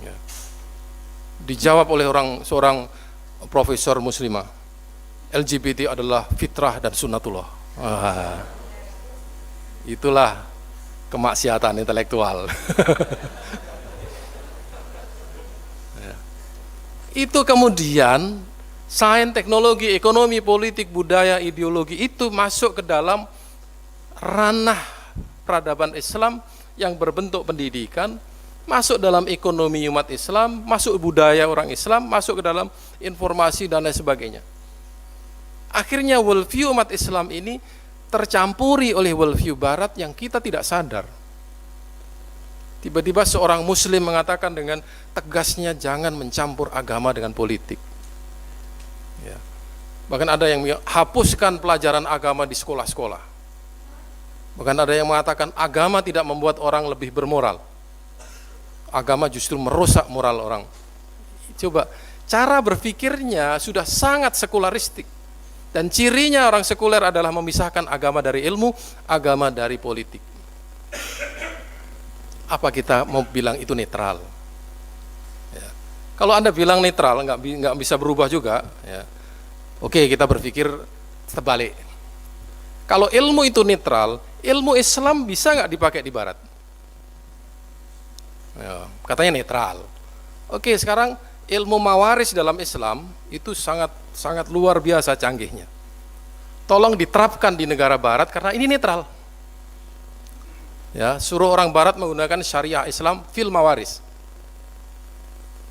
Ya. Dijawab oleh seorang profesor muslimah, LGBT adalah fitrah dan sunnatullah. Itulah kemaksiatan intelektual. Ya. Itu kemudian sains, teknologi, ekonomi, politik, budaya, ideologi itu masuk ke dalam ranah peradaban Islam yang berbentuk pendidikan, masuk dalam ekonomi umat Islam, masuk budaya orang Islam, masuk ke dalam informasi dan lain sebagainya. Akhirnya worldview umat Islam ini tercampuri oleh worldview Barat yang kita tidak sadar. Tiba-tiba seorang Muslim mengatakan dengan tegasnya, jangan mencampur agama dengan politik. Ya. Bahkan ada yang hapuskan pelajaran agama di sekolah-sekolah. Bahkan ada yang mengatakan agama tidak membuat orang lebih bermoral. Agama justru merusak moral orang. Coba, cara berpikirnya sudah sangat sekularistik. Dan cirinya orang sekuler adalah memisahkan agama dari ilmu, agama dari politik. Apa kita mau bilang itu netral? Ya. Kalau Anda bilang netral, nggak bisa berubah juga. Ya. Oke, kita berpikir terbalik. Kalau ilmu itu netral, ilmu Islam bisa nggak dipakai di Barat? Ya, katanya netral. Oke, sekarang ilmu mawaris dalam Islam itu sangat luar biasa canggihnya. Tolong diterapkan di negara Barat karena ini netral. Ya, suruh orang Barat menggunakan syariah Islam fil mawaris.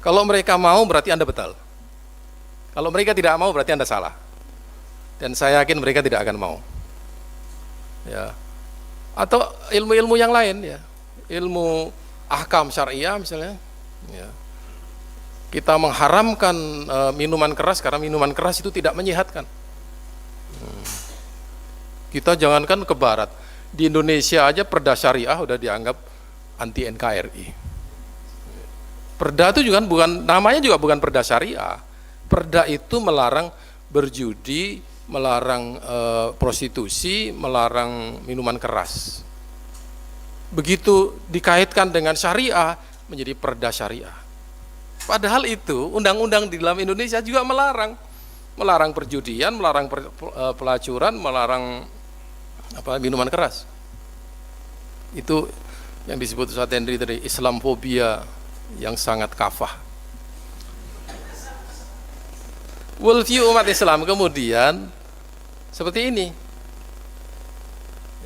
Kalau mereka mau berarti Anda betul. Kalau mereka tidak mau berarti Anda salah. Dan saya yakin mereka tidak akan mau. Ya. Atau ilmu-ilmu yang lain, ya, ilmu ahkam syariah misalnya, ya. Kita mengharamkan minuman keras karena minuman keras itu tidak menyehatkan. Kita jangankan ke Barat, di Indonesia aja perda syariah udah dianggap anti NKRI. Perda itu juga namanya juga bukan perda syariah. Perda itu melarang berjudi, melarang prostitusi, melarang minuman keras. Begitu dikaitkan dengan syariah menjadi perda syariah. Padahal itu undang-undang di dalam Indonesia juga melarang perjudian, melarang pelacuran, melarang minuman keras. Itu yang disebut Ustaz Henry dari Islamfobia yang sangat kafah. Worldview umat Islam kemudian seperti ini.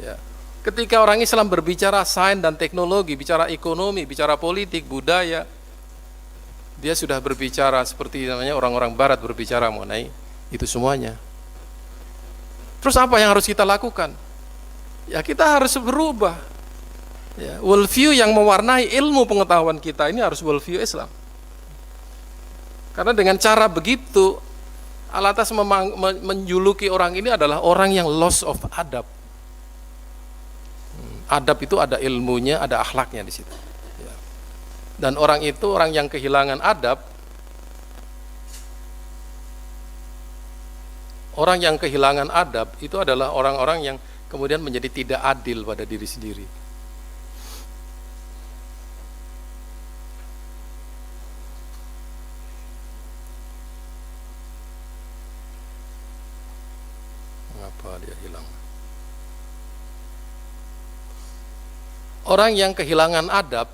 Ya. Ketika orang Islam berbicara sains dan teknologi, bicara ekonomi, bicara politik, budaya, dia sudah berbicara seperti namanya orang-orang Barat berbicara mengenai itu semuanya. Terus apa yang harus kita lakukan? Ya, kita harus berubah. Ya, worldview yang mewarnai ilmu pengetahuan kita ini harus worldview Islam. Karena dengan cara begitu, Alatas menjuluki orang ini adalah orang yang loss of adab. Adab itu ada ilmunya, ada akhlaknya di situ. Ya. Dan orang itu orang yang kehilangan adab. Orang yang kehilangan adab itu adalah orang-orang yang kemudian menjadi tidak adil pada diri sendiri. Mengapa dia hilang? Orang yang kehilangan adab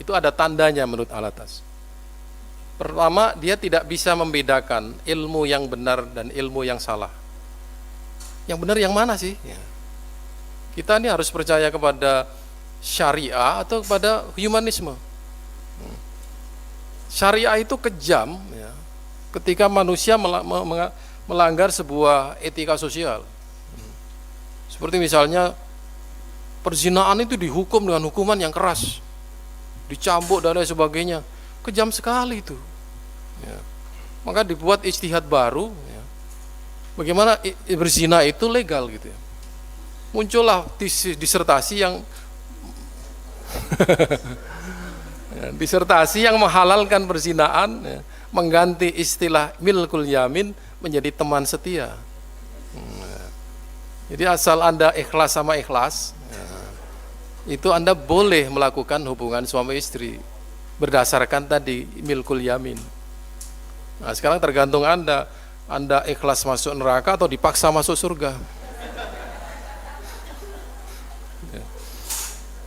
itu ada tandanya menurut Alatas. Pertama, dia tidak bisa membedakan ilmu yang benar dan ilmu yang salah. Yang benar yang mana sih? Ya. Kita ini harus percaya kepada syariah atau kepada humanisme. Syariah itu kejam ya, ketika manusia melanggar sebuah etika sosial. Seperti misalnya perzinaan itu dihukum dengan hukuman yang keras, dicambuk dan lain sebagainya. Kejam sekali itu ya. Maka dibuat ijtihad baru ya. Bagaimana berzina itu legal gitu ya. Muncullah disertasi yang disertasi yang menghalalkan perzinaan ya, mengganti istilah milkul yamin menjadi teman setia. Jadi asal Anda ikhlas sama ikhlas ya, itu Anda boleh melakukan hubungan suami istri berdasarkan tadi milkul yamin. Nah sekarang tergantung Anda ikhlas masuk neraka atau dipaksa masuk surga.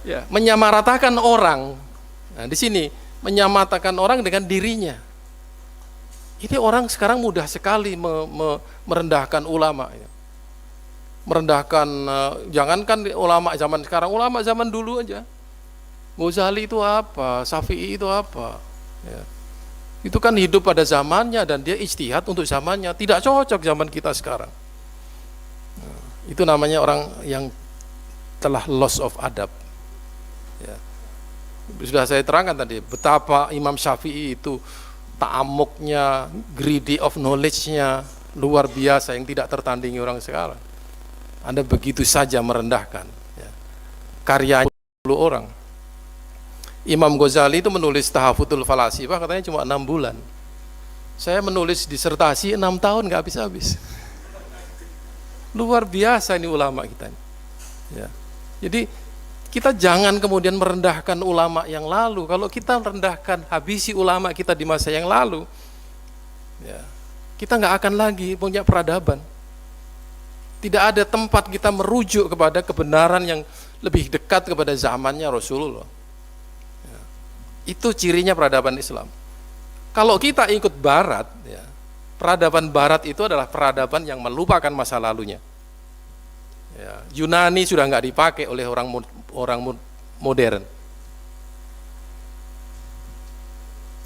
Ya, menyamaratakan orang. Nah, di sini menyamaratakan orang dengan dirinya. Ini orang sekarang mudah sekali merendahkan ulama. Ya. Merendahkan, jangankan ulama zaman sekarang, ulama zaman dulu aja. Ghazali itu apa? Syafi'i itu apa? Ya. Itu kan hidup pada zamannya dan dia ijtihad untuk zamannya. Tidak cocok zaman kita sekarang. Nah, itu namanya orang yang telah loss of adab. Ya. Sudah saya terangkan tadi betapa Imam Syafi'i itu ta'amuknya, greedy of knowledge-nya luar biasa yang tidak tertandingi orang sekarang. Anda begitu saja merendahkan ya. Karyanya 10 orang. Imam Ghazali itu menulis Tahaffutul Falasifah katanya cuma 6 bulan. Saya menulis disertasi 6 tahun nggak habis-habis. Luar biasa ini ulama kita. Ya. Jadi kita jangan kemudian merendahkan ulama yang lalu. Kalau kita merendahkan, habisi ulama kita di masa yang lalu, ya, kita nggak akan lagi punya peradaban. Tidak ada tempat kita merujuk kepada kebenaran yang lebih dekat kepada zamannya Rasulullah. Ya. Itu cirinya peradaban Islam. Kalau kita ikut Barat, ya, peradaban Barat itu adalah peradaban yang melupakan masa lalunya. Ya, Yunani sudah nggak dipakai oleh orang modern.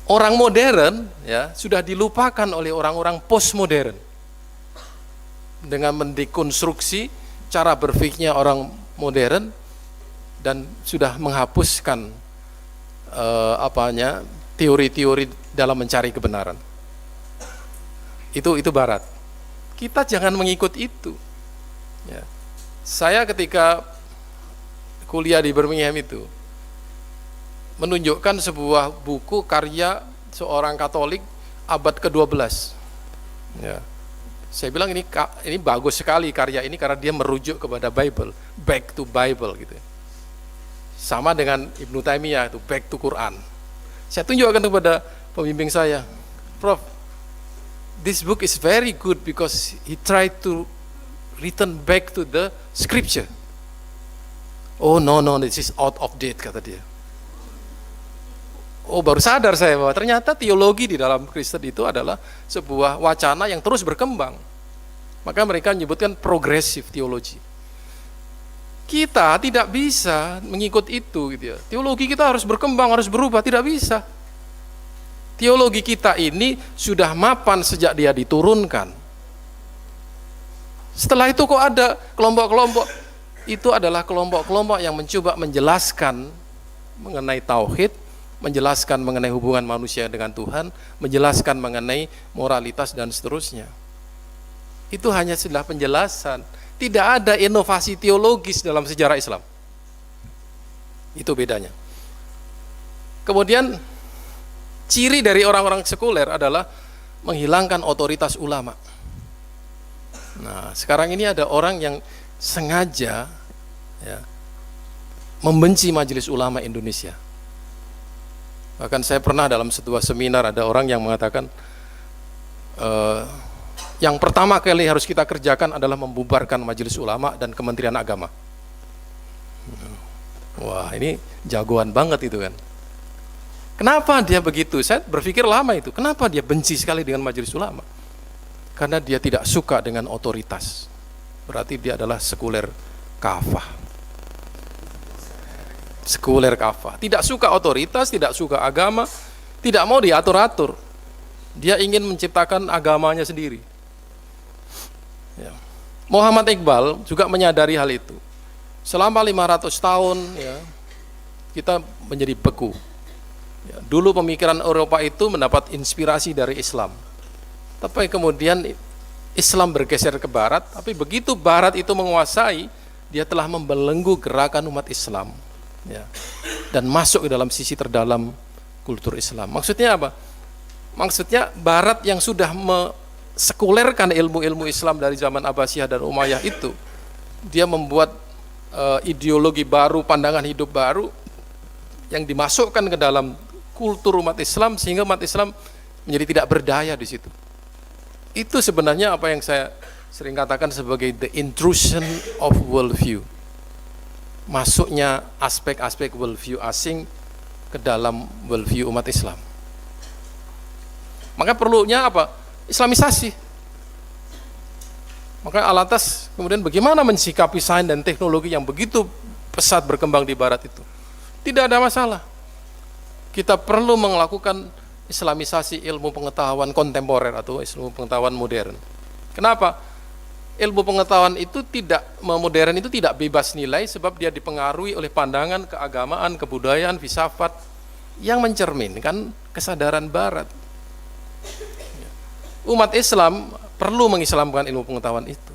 Orang modern ya sudah dilupakan oleh orang-orang postmodern dengan mendekonstruksi cara berpikirnya orang modern dan sudah menghapuskan teori-teori dalam mencari kebenaran. Itu Barat. Kita jangan mengikut itu. Ya. Saya ketika kuliah di Birmingham itu menunjukkan sebuah buku karya seorang Katolik abad ke-12. Ya. Saya bilang ini bagus sekali karya ini karena dia merujuk kepada Bible, back to Bible gitu. Sama dengan Ibnu Taimiyah itu back to Quran. Saya tunjukkan kepada pembimbing saya, Prof, this book is very good because he tried to return back to the scripture. Oh no, this is out of date, kata dia. Oh, baru sadar saya bahwa ternyata teologi di dalam Kristen itu adalah sebuah wacana yang terus berkembang. Maka mereka menyebutkan progressive teologi. Kita tidak bisa mengikut itu gitu ya. Teologi kita harus berkembang, harus berubah, tidak bisa. Teologi kita ini sudah mapan sejak dia diturunkan. Setelah itu kok ada kelompok-kelompok, itu adalah kelompok-kelompok yang mencoba menjelaskan mengenai tauhid, menjelaskan mengenai hubungan manusia dengan Tuhan, menjelaskan mengenai moralitas dan seterusnya. Itu hanya sudah penjelasan, tidak ada inovasi teologis dalam sejarah Islam. Itu bedanya. Kemudian ciri dari orang-orang sekuler adalah menghilangkan otoritas ulama. Nah, sekarang ini ada orang yang sengaja ya, membenci Majelis Ulama Indonesia. Bahkan saya pernah dalam sebuah seminar ada orang yang mengatakan yang pertama kali harus kita kerjakan adalah membubarkan Majelis Ulama dan Kementerian Agama. Wah, ini jagoan banget itu kan. Kenapa dia begitu? Saya berpikir lama itu. Kenapa dia benci sekali dengan Majelis Ulama? Karena dia tidak suka dengan otoritas. berarti dia adalah sekuler kafah. Sekuler kafah, tidak suka otoritas, tidak suka agama, tidak mau diatur-atur. Dia ingin menciptakan agamanya sendiri. Ya. Muhammad Iqbal juga menyadari hal itu. Selama 500 tahun ya, kita menjadi beku. Ya, dulu pemikiran Eropa itu mendapat inspirasi dari Islam. Tapi kemudian Islam bergeser ke Barat, tapi begitu Barat itu menguasai, dia telah membelenggu gerakan umat Islam. Ya, dan masuk ke dalam sisi terdalam kultur Islam. Maksudnya apa? Maksudnya Barat yang sudah sekulerkan ilmu-ilmu Islam dari zaman Abbasiyah dan Umayyah itu, dia membuat ideologi baru, pandangan hidup baru yang dimasukkan ke dalam kultur umat Islam sehingga umat Islam menjadi tidak berdaya di situ. Itu sebenarnya apa yang saya sering katakan sebagai the intrusion of worldview. Masuknya aspek-aspek worldview asing ke dalam worldview umat Islam. Maka perlunya apa? Islamisasi. Maka Al-Atas kemudian bagaimana mensikapi sains dan teknologi yang begitu pesat berkembang di Barat itu? Tidak ada masalah. Kita perlu melakukan Islamisasi ilmu pengetahuan kontemporer atau ilmu pengetahuan modern. Kenapa? Ilmu pengetahuan itu modern itu tidak bebas nilai sebab dia dipengaruhi oleh pandangan, keagamaan, kebudayaan, filsafat yang mencerminkan kesadaran Barat. Umat Islam perlu mengislamkan ilmu pengetahuan itu.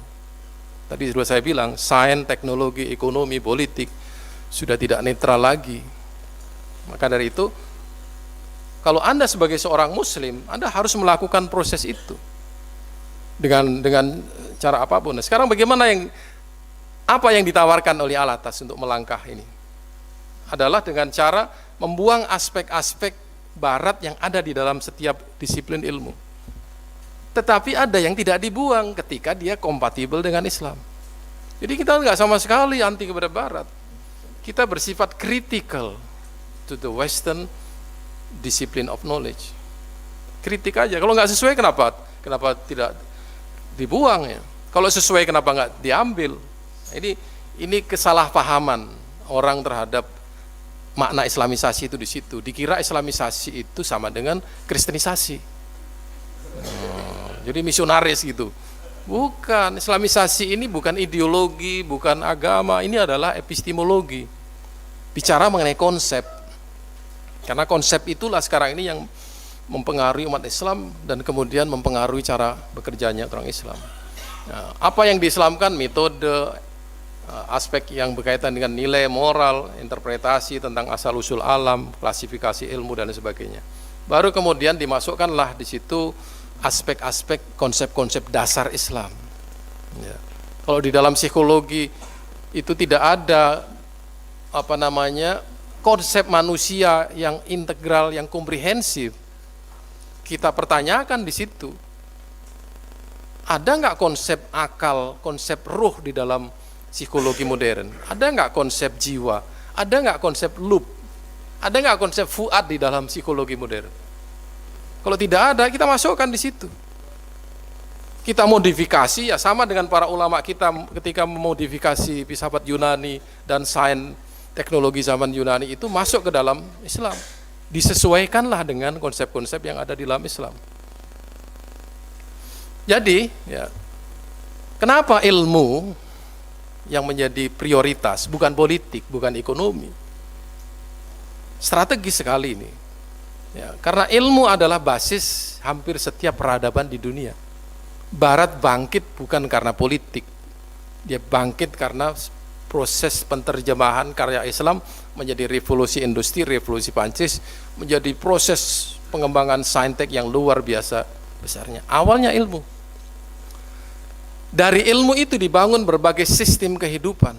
Tadi sudah saya bilang, sains, teknologi, ekonomi, politik sudah tidak netral lagi. Maka dari itu, kalau Anda sebagai seorang Muslim, Anda harus melakukan proses itu dengan cara apapun. Nah, sekarang bagaimana apa yang ditawarkan oleh Al-Atas untuk melangkah ini? Adalah dengan cara membuang aspek-aspek Barat yang ada di dalam setiap disiplin ilmu. Tetapi ada yang tidak dibuang ketika dia kompatibel dengan Islam. Jadi kita nggak sama sekali anti kepada Barat. Kita bersifat critical to the Western discipline of knowledge. Kritik aja. Kalau nggak sesuai kenapa tidak dibuang ya? Kalau sesuai kenapa nggak diambil? Ini kesalahpahaman orang terhadap makna Islamisasi itu di situ. Dikira Islamisasi itu sama dengan Kristenisasi. Jadi misionaris gitu. Bukan, Islamisasi ini bukan ideologi, bukan agama, ini adalah epistemologi. Bicara mengenai konsep. Karena konsep itulah sekarang ini yang mempengaruhi umat Islam dan kemudian mempengaruhi cara bekerjanya orang Islam. Nah, apa yang diislamkan? Metode, aspek yang berkaitan dengan nilai moral, interpretasi tentang asal-usul alam, klasifikasi ilmu dan sebagainya. Baru kemudian dimasukkanlah di situ aspek-aspek konsep-konsep dasar Islam. Ya. Kalau di dalam psikologi itu tidak ada konsep manusia yang integral, yang komprehensif. Kita pertanyakan di situ. Ada nggak konsep akal, konsep ruh di dalam psikologi modern? Ada nggak konsep jiwa? Ada nggak konsep loop? Ada nggak konsep fuad di dalam psikologi modern? Kalau tidak ada, kita masukkan di situ. Kita modifikasi, ya sama dengan para ulama kita ketika memodifikasi filsafat Yunani dan sains teknologi zaman Yunani itu masuk ke dalam Islam. Disesuaikanlah dengan konsep-konsep yang ada di dalam Islam. Jadi, ya, kenapa ilmu yang menjadi prioritas, bukan politik, bukan ekonomi? Strategis sekali ini. Ya, karena ilmu adalah basis hampir setiap peradaban di dunia. Barat bangkit bukan karena politik, dia bangkit karena proses penterjemahan karya Islam menjadi revolusi industri, revolusi Prancis, menjadi proses pengembangan saintek yang luar biasa besarnya. Awalnya ilmu. Dari ilmu itu dibangun berbagai sistem kehidupan.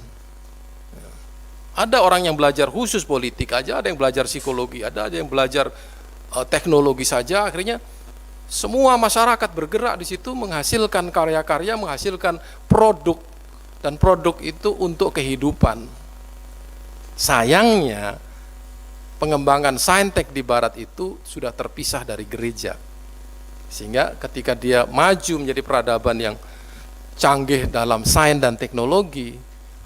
Ada orang yang belajar khusus politik aja, ada yang belajar psikologi, ada yang belajar teknologi saja. Akhirnya semua masyarakat bergerak di situ menghasilkan karya-karya, menghasilkan produk, dan produk itu untuk kehidupan. Sayangnya pengembangan saintek di Barat itu sudah terpisah dari gereja, sehingga ketika dia maju menjadi peradaban yang canggih dalam sains dan teknologi,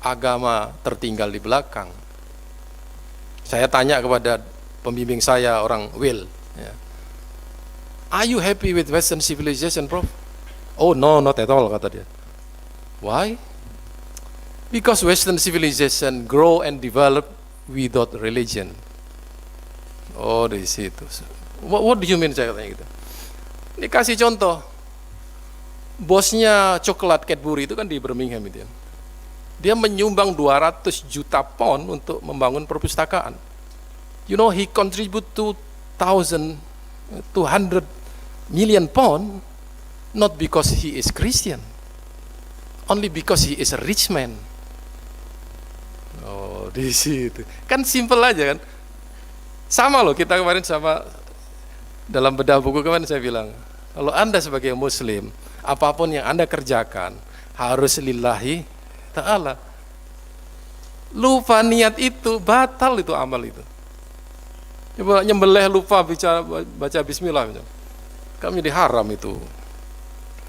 agama tertinggal di belakang. Saya tanya kepada pembimbing saya, orang Will, ya, "Are you happy with Western civilization, Prof?" "Oh no, not at all," kata dia. "Why?" "Because Western civilization grow and develop without religion." Oh, di situ. What do you mean, saya katanya gitu. Ini kasih contoh. Bosnya coklat Cadbury itu kan di Birmingham itu ya. Dia menyumbang 200 juta pound untuk membangun perpustakaan. You know, he contribute 200 million pound not because he is Christian, only because he is a rich man. Oh, di situ. Kan simple aja kan. Sama loh, kita kemarin sama dalam bedah buku kemarin saya bilang, kalau Anda sebagai muslim, apapun yang Anda kerjakan harus lillahi ta'ala. Lupa niat itu batal, itu amal itu. Coba nyembelih lupa baca bismillah, kami diharam itu.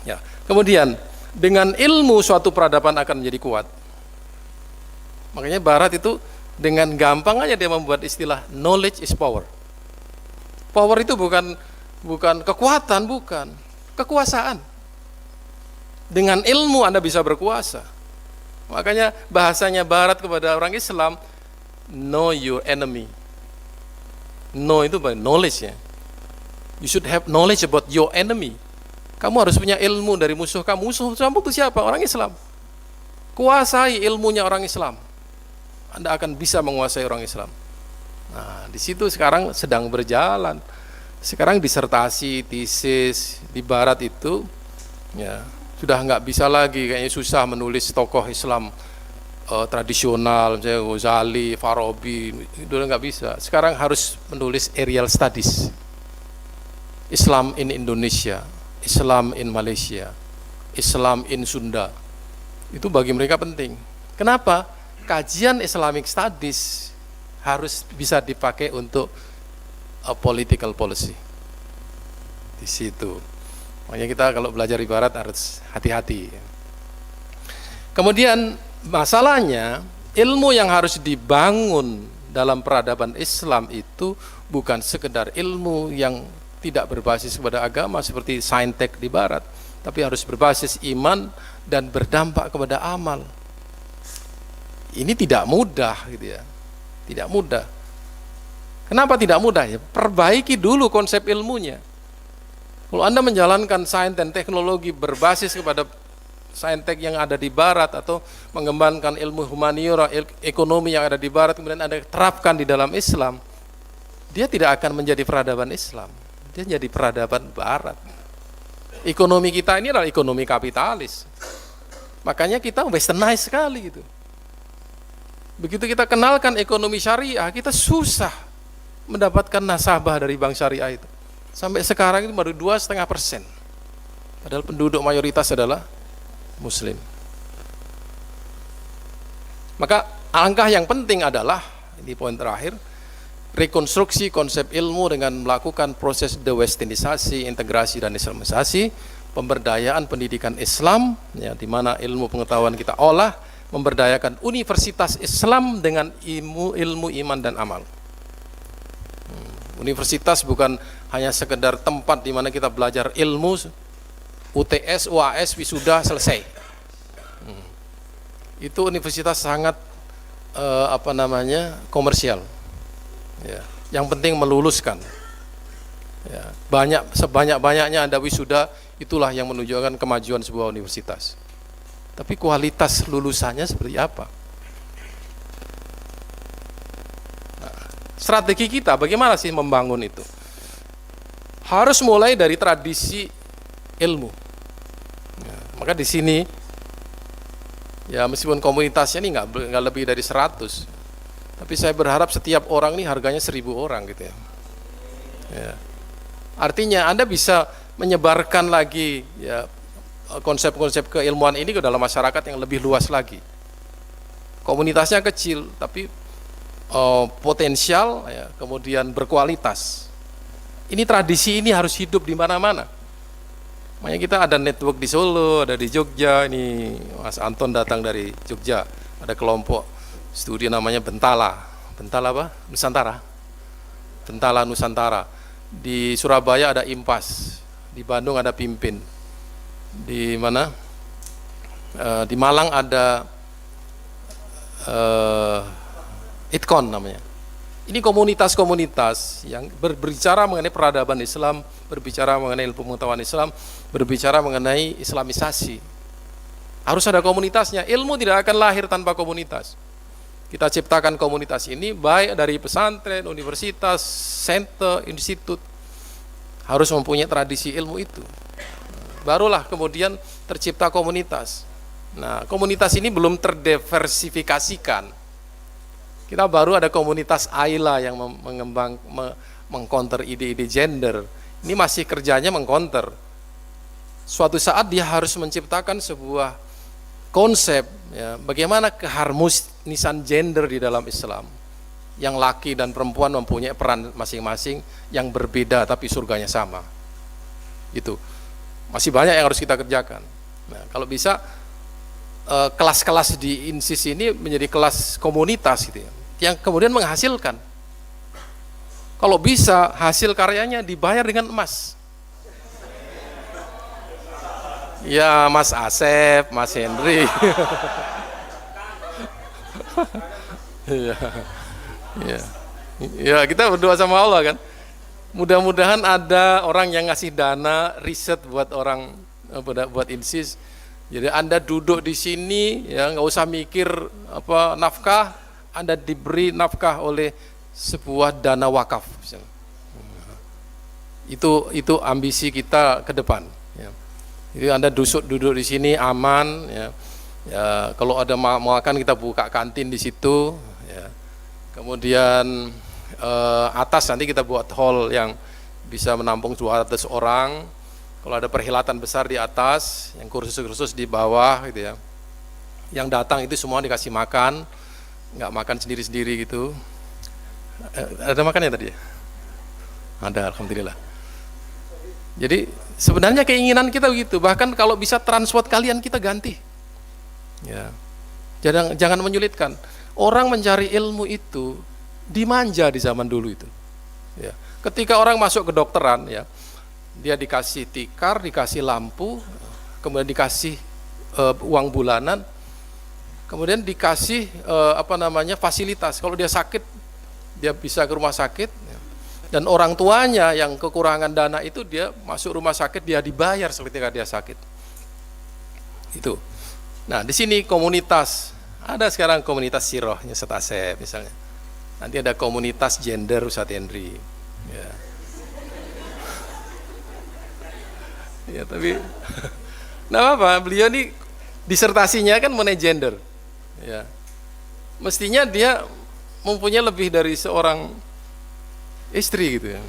Ya. Kemudian dengan ilmu suatu peradaban akan menjadi kuat. Makanya Barat itu dengan gampang aja dia membuat istilah knowledge is power. Power itu bukan kekuatan, bukan kekuasaan. Dengan ilmu Anda bisa berkuasa. Makanya bahasanya Barat kepada orang Islam, know your enemy. Know itu knowledge ya. You should have knowledge about your enemy. Kamu harus punya ilmu dari musuh kamu. Musuh kamu itu siapa? Orang Islam. Kuasai ilmunya orang Islam. Anda akan bisa menguasai orang Islam. Nah, di situ sekarang sedang berjalan. Sekarang disertasi, tesis di Barat itu, ya sudah nggak bisa lagi, kayaknya susah menulis tokoh Islam tradisional, misalnya Ghazali, Farabi, itu nggak bisa. Sekarang harus menulis aerial studies, Islam in Indonesia, Islam in Malaysia, Islam in Sunda. Itu bagi mereka penting. Kenapa? Kajian Islamic Studies harus bisa dipakai untuk political policy. Di situ. Makanya kita kalau belajar di Barat harus hati-hati. Kemudian masalahnya, ilmu yang harus dibangun dalam peradaban Islam itu bukan sekedar ilmu yang tidak berbasis pada agama seperti saintek di Barat, tapi harus berbasis iman dan berdampak kepada amal. Ini tidak mudah gitu ya. Tidak mudah. Kenapa tidak mudah ya? Perbaiki dulu konsep ilmunya. Kalau Anda menjalankan sains dan teknologi berbasis kepada saintek yang ada di Barat atau mengembangkan ilmu humaniora, ekonomi yang ada di Barat, kemudian Anda terapkan di dalam Islam, dia tidak akan menjadi peradaban Islam. Dia menjadi peradaban Barat. Ekonomi kita ini adalah ekonomi kapitalis. Makanya kita westernized sekali gitu. Begitu kita kenalkan ekonomi syariah, kita susah mendapatkan nasabah dari bank syariah itu. Sampai sekarang itu baru 2,5%. Padahal penduduk mayoritas adalah Muslim. Maka langkah yang penting adalah, ini poin terakhir, rekonstruksi konsep ilmu dengan melakukan proses dewesternisasi, integrasi dan islamisasi, pemberdayaan pendidikan Islam, ya, di mana ilmu pengetahuan kita olah, memberdayakan universitas Islam dengan ilmu iman dan amal. Universitas bukan hanya sekedar tempat di mana kita belajar ilmu, UTS, UAS, wisuda, selesai. Itu universitas sangat komersial. Ya, yang penting meluluskan. Ya, sebanyak-banyaknya Anda wisuda, itulah yang menunjukkan kemajuan sebuah universitas. Tapi kualitas lulusannya seperti apa? Strategi kita bagaimana sih membangun itu? Harus mulai dari tradisi ilmu. Ya, maka di sini, ya meskipun komunitasnya ini nggak lebih dari 100, tapi saya berharap setiap orang ini harganya 1.000 orang gitu ya. Ya. Artinya Anda bisa menyebarkan lagi ya konsep-konsep keilmuan ini ke dalam masyarakat yang lebih luas lagi. Komunitasnya kecil, tapi potensial, ya, kemudian berkualitas. Ini tradisi ini harus hidup di mana-mana. Makanya kita ada network di Solo, ada di Jogja. Ini Mas Anton datang dari Jogja. Ada kelompok studi namanya Bentala. Bentala apa? Nusantara. Bentala Nusantara. Di Surabaya ada Impas. Di Bandung ada Pimpin. Di mana? Di Malang ada Itkon namanya. Ini komunitas-komunitas yang berbicara mengenai peradaban Islam, berbicara mengenai ilmu pengetahuan Islam, berbicara mengenai Islamisasi. Harus ada komunitasnya. Ilmu tidak akan lahir tanpa komunitas. Kita ciptakan komunitas ini baik dari pesantren, universitas, center, institut. Harus mempunyai tradisi ilmu itu. Barulah kemudian tercipta komunitas. Nah, komunitas ini belum terdiversifikasikan. Kita baru ada komunitas AILA yang mengcounter ide-ide gender. Ini masih kerjanya mengcounter. Suatu saat dia harus menciptakan sebuah konsep, ya, bagaimana keharmonisan gender di dalam Islam. Yang laki dan perempuan mempunyai peran masing-masing yang berbeda tapi surganya sama. Itu masih banyak yang harus kita kerjakan. Nah, kalau bisa kelas-kelas di INSIS ini menjadi kelas komunitas gitu ya, yang kemudian menghasilkan. Kalau bisa hasil karyanya dibayar dengan emas. Ya, Mas Asep, Mas Henry. Ya, ya, ya, kita berdoa sama Allah kan. Mudah-mudahan ada orang yang ngasih dana riset buat orang, buat INSIS. Jadi Anda duduk di sini, ya nggak usah mikir apa nafkah, Anda diberi nafkah oleh sebuah dana wakaf. Itu ambisi kita ke depan. Ya. Jadi Anda duduk di sini aman. Ya. Ya, kalau ada mau makan kita buka kantin di situ. Ya. Kemudian atas nanti kita buat hall yang bisa menampung 200 orang. Kalau ada perhelatan besar di atas, yang kursus-kursus di bawah gitu ya. Yang datang itu semua dikasih makan, nggak makan sendiri-sendiri gitu. Ada makannya tadi? Ada, alhamdulillah. Jadi sebenarnya keinginan kita begitu. Bahkan kalau bisa transport kalian kita ganti. Ya. Jangan menyulitkan. Orang mencari ilmu itu dimanja di zaman dulu itu. Ya. Ketika orang masuk ke kedokteran, ya, dia dikasih tikar, dikasih lampu, kemudian dikasih uang bulanan, kemudian dikasih fasilitas. Kalau dia sakit, dia bisa ke rumah sakit, dan orang tuanya yang kekurangan dana itu dia masuk rumah sakit, dia dibayar ketika dia sakit. Itu. Nah, di sini komunitas, ada sekarang komunitas sirohnya Ustaz Asep misalnya. Nanti ada komunitas gender Ustaz Henry. Ya. Ya, tapi nah apa, beliau ini disertasinya kan mengenai gender. Ya. Mestinya dia mempunyai lebih dari seorang istri gitu ya.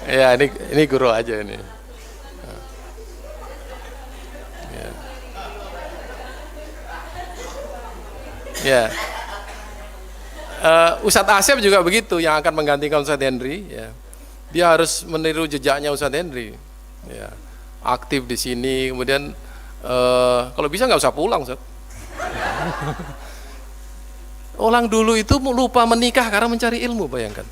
Ya, ini guru aja ini. Ya. Ya. Ustadz Asep juga begitu yang akan menggantikan Ustadz Henry. Ya. Dia harus meniru jejaknya Ustadz Henry. Ya. Aktif di sini, kemudian kalau bisa nggak usah pulang, Ustadz. Orang dulu itu lupa menikah karena mencari ilmu, bayangkan.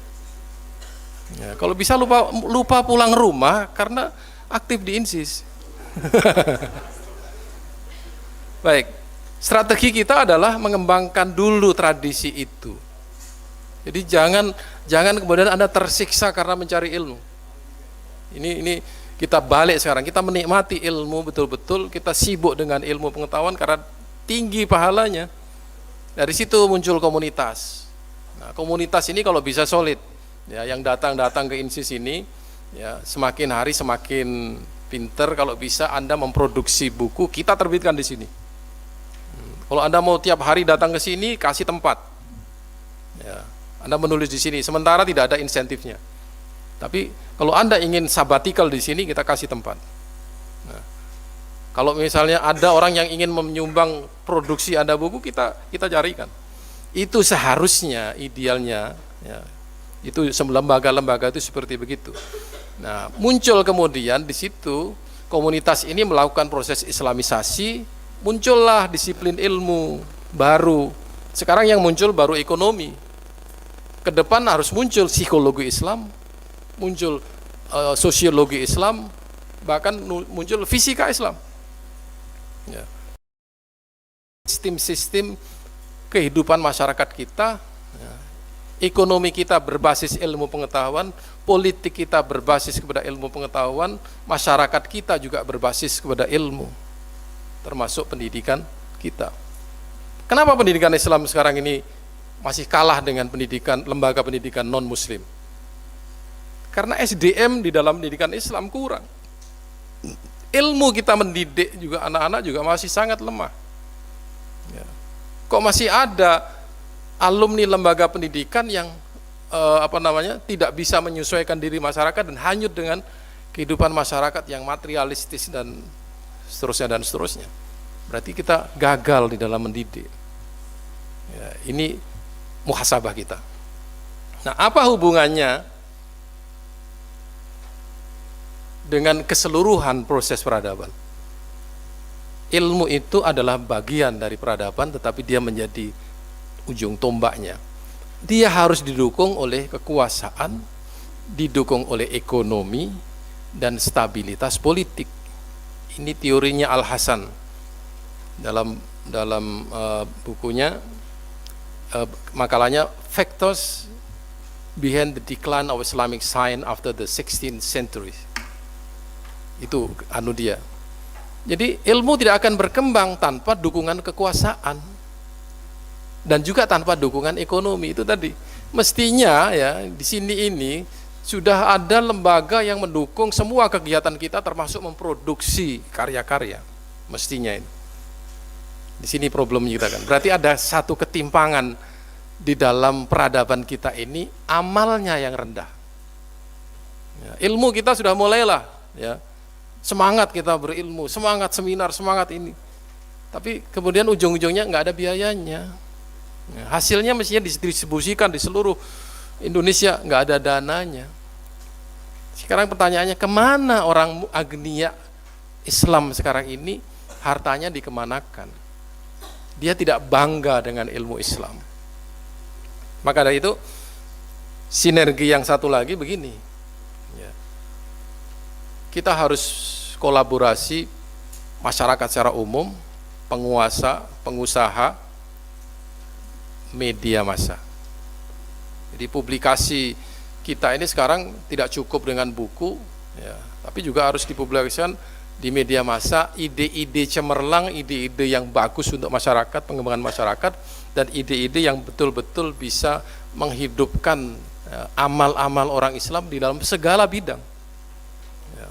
Ya, kalau bisa lupa pulang rumah karena aktif di INSIS. Baik, strategi kita adalah mengembangkan dulu tradisi itu. Jadi jangan kemudian Anda tersiksa karena mencari ilmu. Ini kita balik sekarang, kita menikmati ilmu betul-betul, kita sibuk dengan ilmu pengetahuan karena tinggi pahalanya. Dari situ muncul komunitas. Nah, komunitas ini kalau bisa solid, ya, yang datang ke INSIS ini, ya, semakin hari semakin pinter. Kalau bisa Anda memproduksi buku, kita terbitkan di sini. Kalau Anda mau tiap hari datang ke sini, kasih tempat. Ya, Anda menulis di sini, sementara tidak ada insentifnya. Tapi kalau Anda ingin sabbatical di sini, kita kasih tempat. Nah, kalau misalnya ada orang yang ingin menyumbang produksi Anda buku, kita carikan. Itu seharusnya, idealnya, ya, itu lembaga-lembaga itu seperti begitu. Nah, muncul kemudian di situ komunitas ini melakukan proses islamisasi, muncullah disiplin ilmu baru. Sekarang yang muncul baru ekonomi. Ke depan harus muncul psikologi Islam, muncul sosiologi Islam, bahkan muncul fisika Islam. Ya. Sistem-sistem kehidupan masyarakat kita, ya, ekonomi kita berbasis ilmu pengetahuan, politik kita berbasis kepada ilmu pengetahuan, masyarakat kita juga berbasis kepada ilmu, termasuk pendidikan kita. Kenapa pendidikan Islam sekarang ini masih kalah dengan pendidikan lembaga pendidikan non-muslim? Karena SDM di dalam pendidikan Islam kurang. Ilmu kita mendidik juga anak-anak juga masih sangat lemah. Ya. Kok masih ada alumni lembaga pendidikan yang tidak bisa menyesuaikan diri masyarakat dan hanyut dengan kehidupan masyarakat yang materialistis dan seterusnya. Berarti kita gagal di dalam mendidik. Ya, ini muhasabah kita. Nah, apa hubungannya dengan keseluruhan proses peradaban? Ilmu itu adalah bagian dari peradaban, tetapi dia menjadi ujung tombaknya. Dia harus didukung oleh kekuasaan, didukung oleh ekonomi, dan stabilitas politik. Ini teorinya Al-Hasan dalam bukunya, makalahnya Factors Behind the Decline of Islamic Science After the 16th Century. Itu dia. Jadi ilmu tidak akan berkembang tanpa dukungan kekuasaan dan juga tanpa dukungan ekonomi. Itu tadi. Mestinya ya di sini ini sudah ada lembaga yang mendukung semua kegiatan kita, termasuk memproduksi karya-karya. Mestinya ini. Di sini problem kita kan. Berarti ada satu ketimpangan di dalam peradaban kita ini, amalnya yang rendah. Ya, ilmu kita sudah mulailah, ya. Semangat kita berilmu, semangat seminar, semangat ini. Tapi kemudian ujung-ujungnya nggak ada biayanya. Ya, hasilnya mestinya didistribusikan di seluruh Indonesia, nggak ada dananya. Sekarang pertanyaannya, kemana orang agniya Islam sekarang ini hartanya dikemanakan? Dia tidak bangga dengan ilmu Islam. Maka dari itu sinergi yang satu lagi begini, ya. Kita harus kolaborasi masyarakat secara umum, penguasa, pengusaha, media massa. Jadi publikasi kita ini sekarang tidak cukup dengan buku, ya, tapi juga harus dipublikasikan di media massa ide-ide cemerlang, ide-ide yang bagus untuk masyarakat, pengembangan masyarakat, dan ide-ide yang betul-betul bisa menghidupkan amal-amal orang Islam di dalam segala bidang. Ya.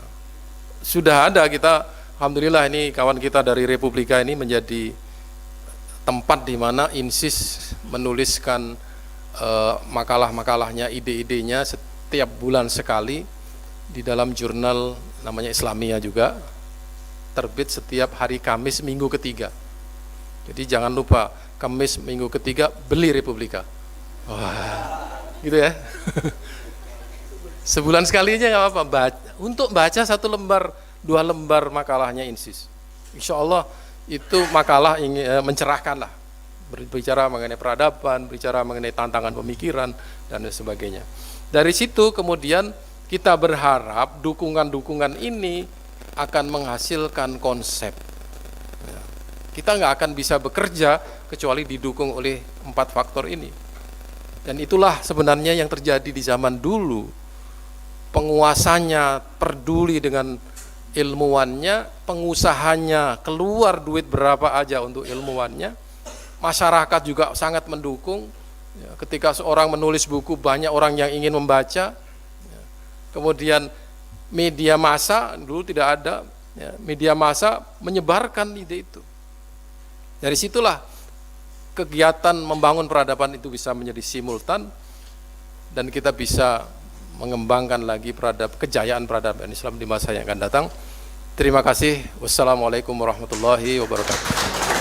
Sudah ada kita, alhamdulillah ini kawan kita dari Republika ini menjadi tempat di mana INSIS menuliskan makalah-makalahnya, ide-idenya setiap bulan sekali di dalam jurnal namanya Islamia juga, terbit setiap hari Kamis minggu ketiga. Jadi jangan lupa Kamis minggu ketiga beli Republika. Wah, gitu ya. Sebulan sekali aja nggak apa-apa. Untuk baca 1 lembar, 2 lembar makalahnya INSIS. Insya Allah itu makalah mencerahkan lah. Berbicara mengenai peradaban, berbicara mengenai tantangan pemikiran dan sebagainya. Dari situ kemudian kita berharap dukungan-dukungan ini akan menghasilkan konsep. Ya. Kita nggak akan bisa bekerja kecuali didukung oleh 4 faktor ini. Dan itulah sebenarnya yang terjadi di zaman dulu. Penguasanya peduli dengan ilmuwannya, pengusahanya keluar duit berapa aja untuk ilmuwannya, masyarakat juga sangat mendukung. Ya, ketika seorang menulis buku, banyak orang yang ingin membaca. Ya. Kemudian media massa dulu tidak ada, ya, media massa menyebarkan ide itu. Dari situlah kegiatan membangun peradaban itu bisa menjadi simultan dan kita bisa mengembangkan lagi kejayaan peradaban Islam di masa yang akan datang. Terima kasih. Wassalamualaikum warahmatullahi wabarakatuh.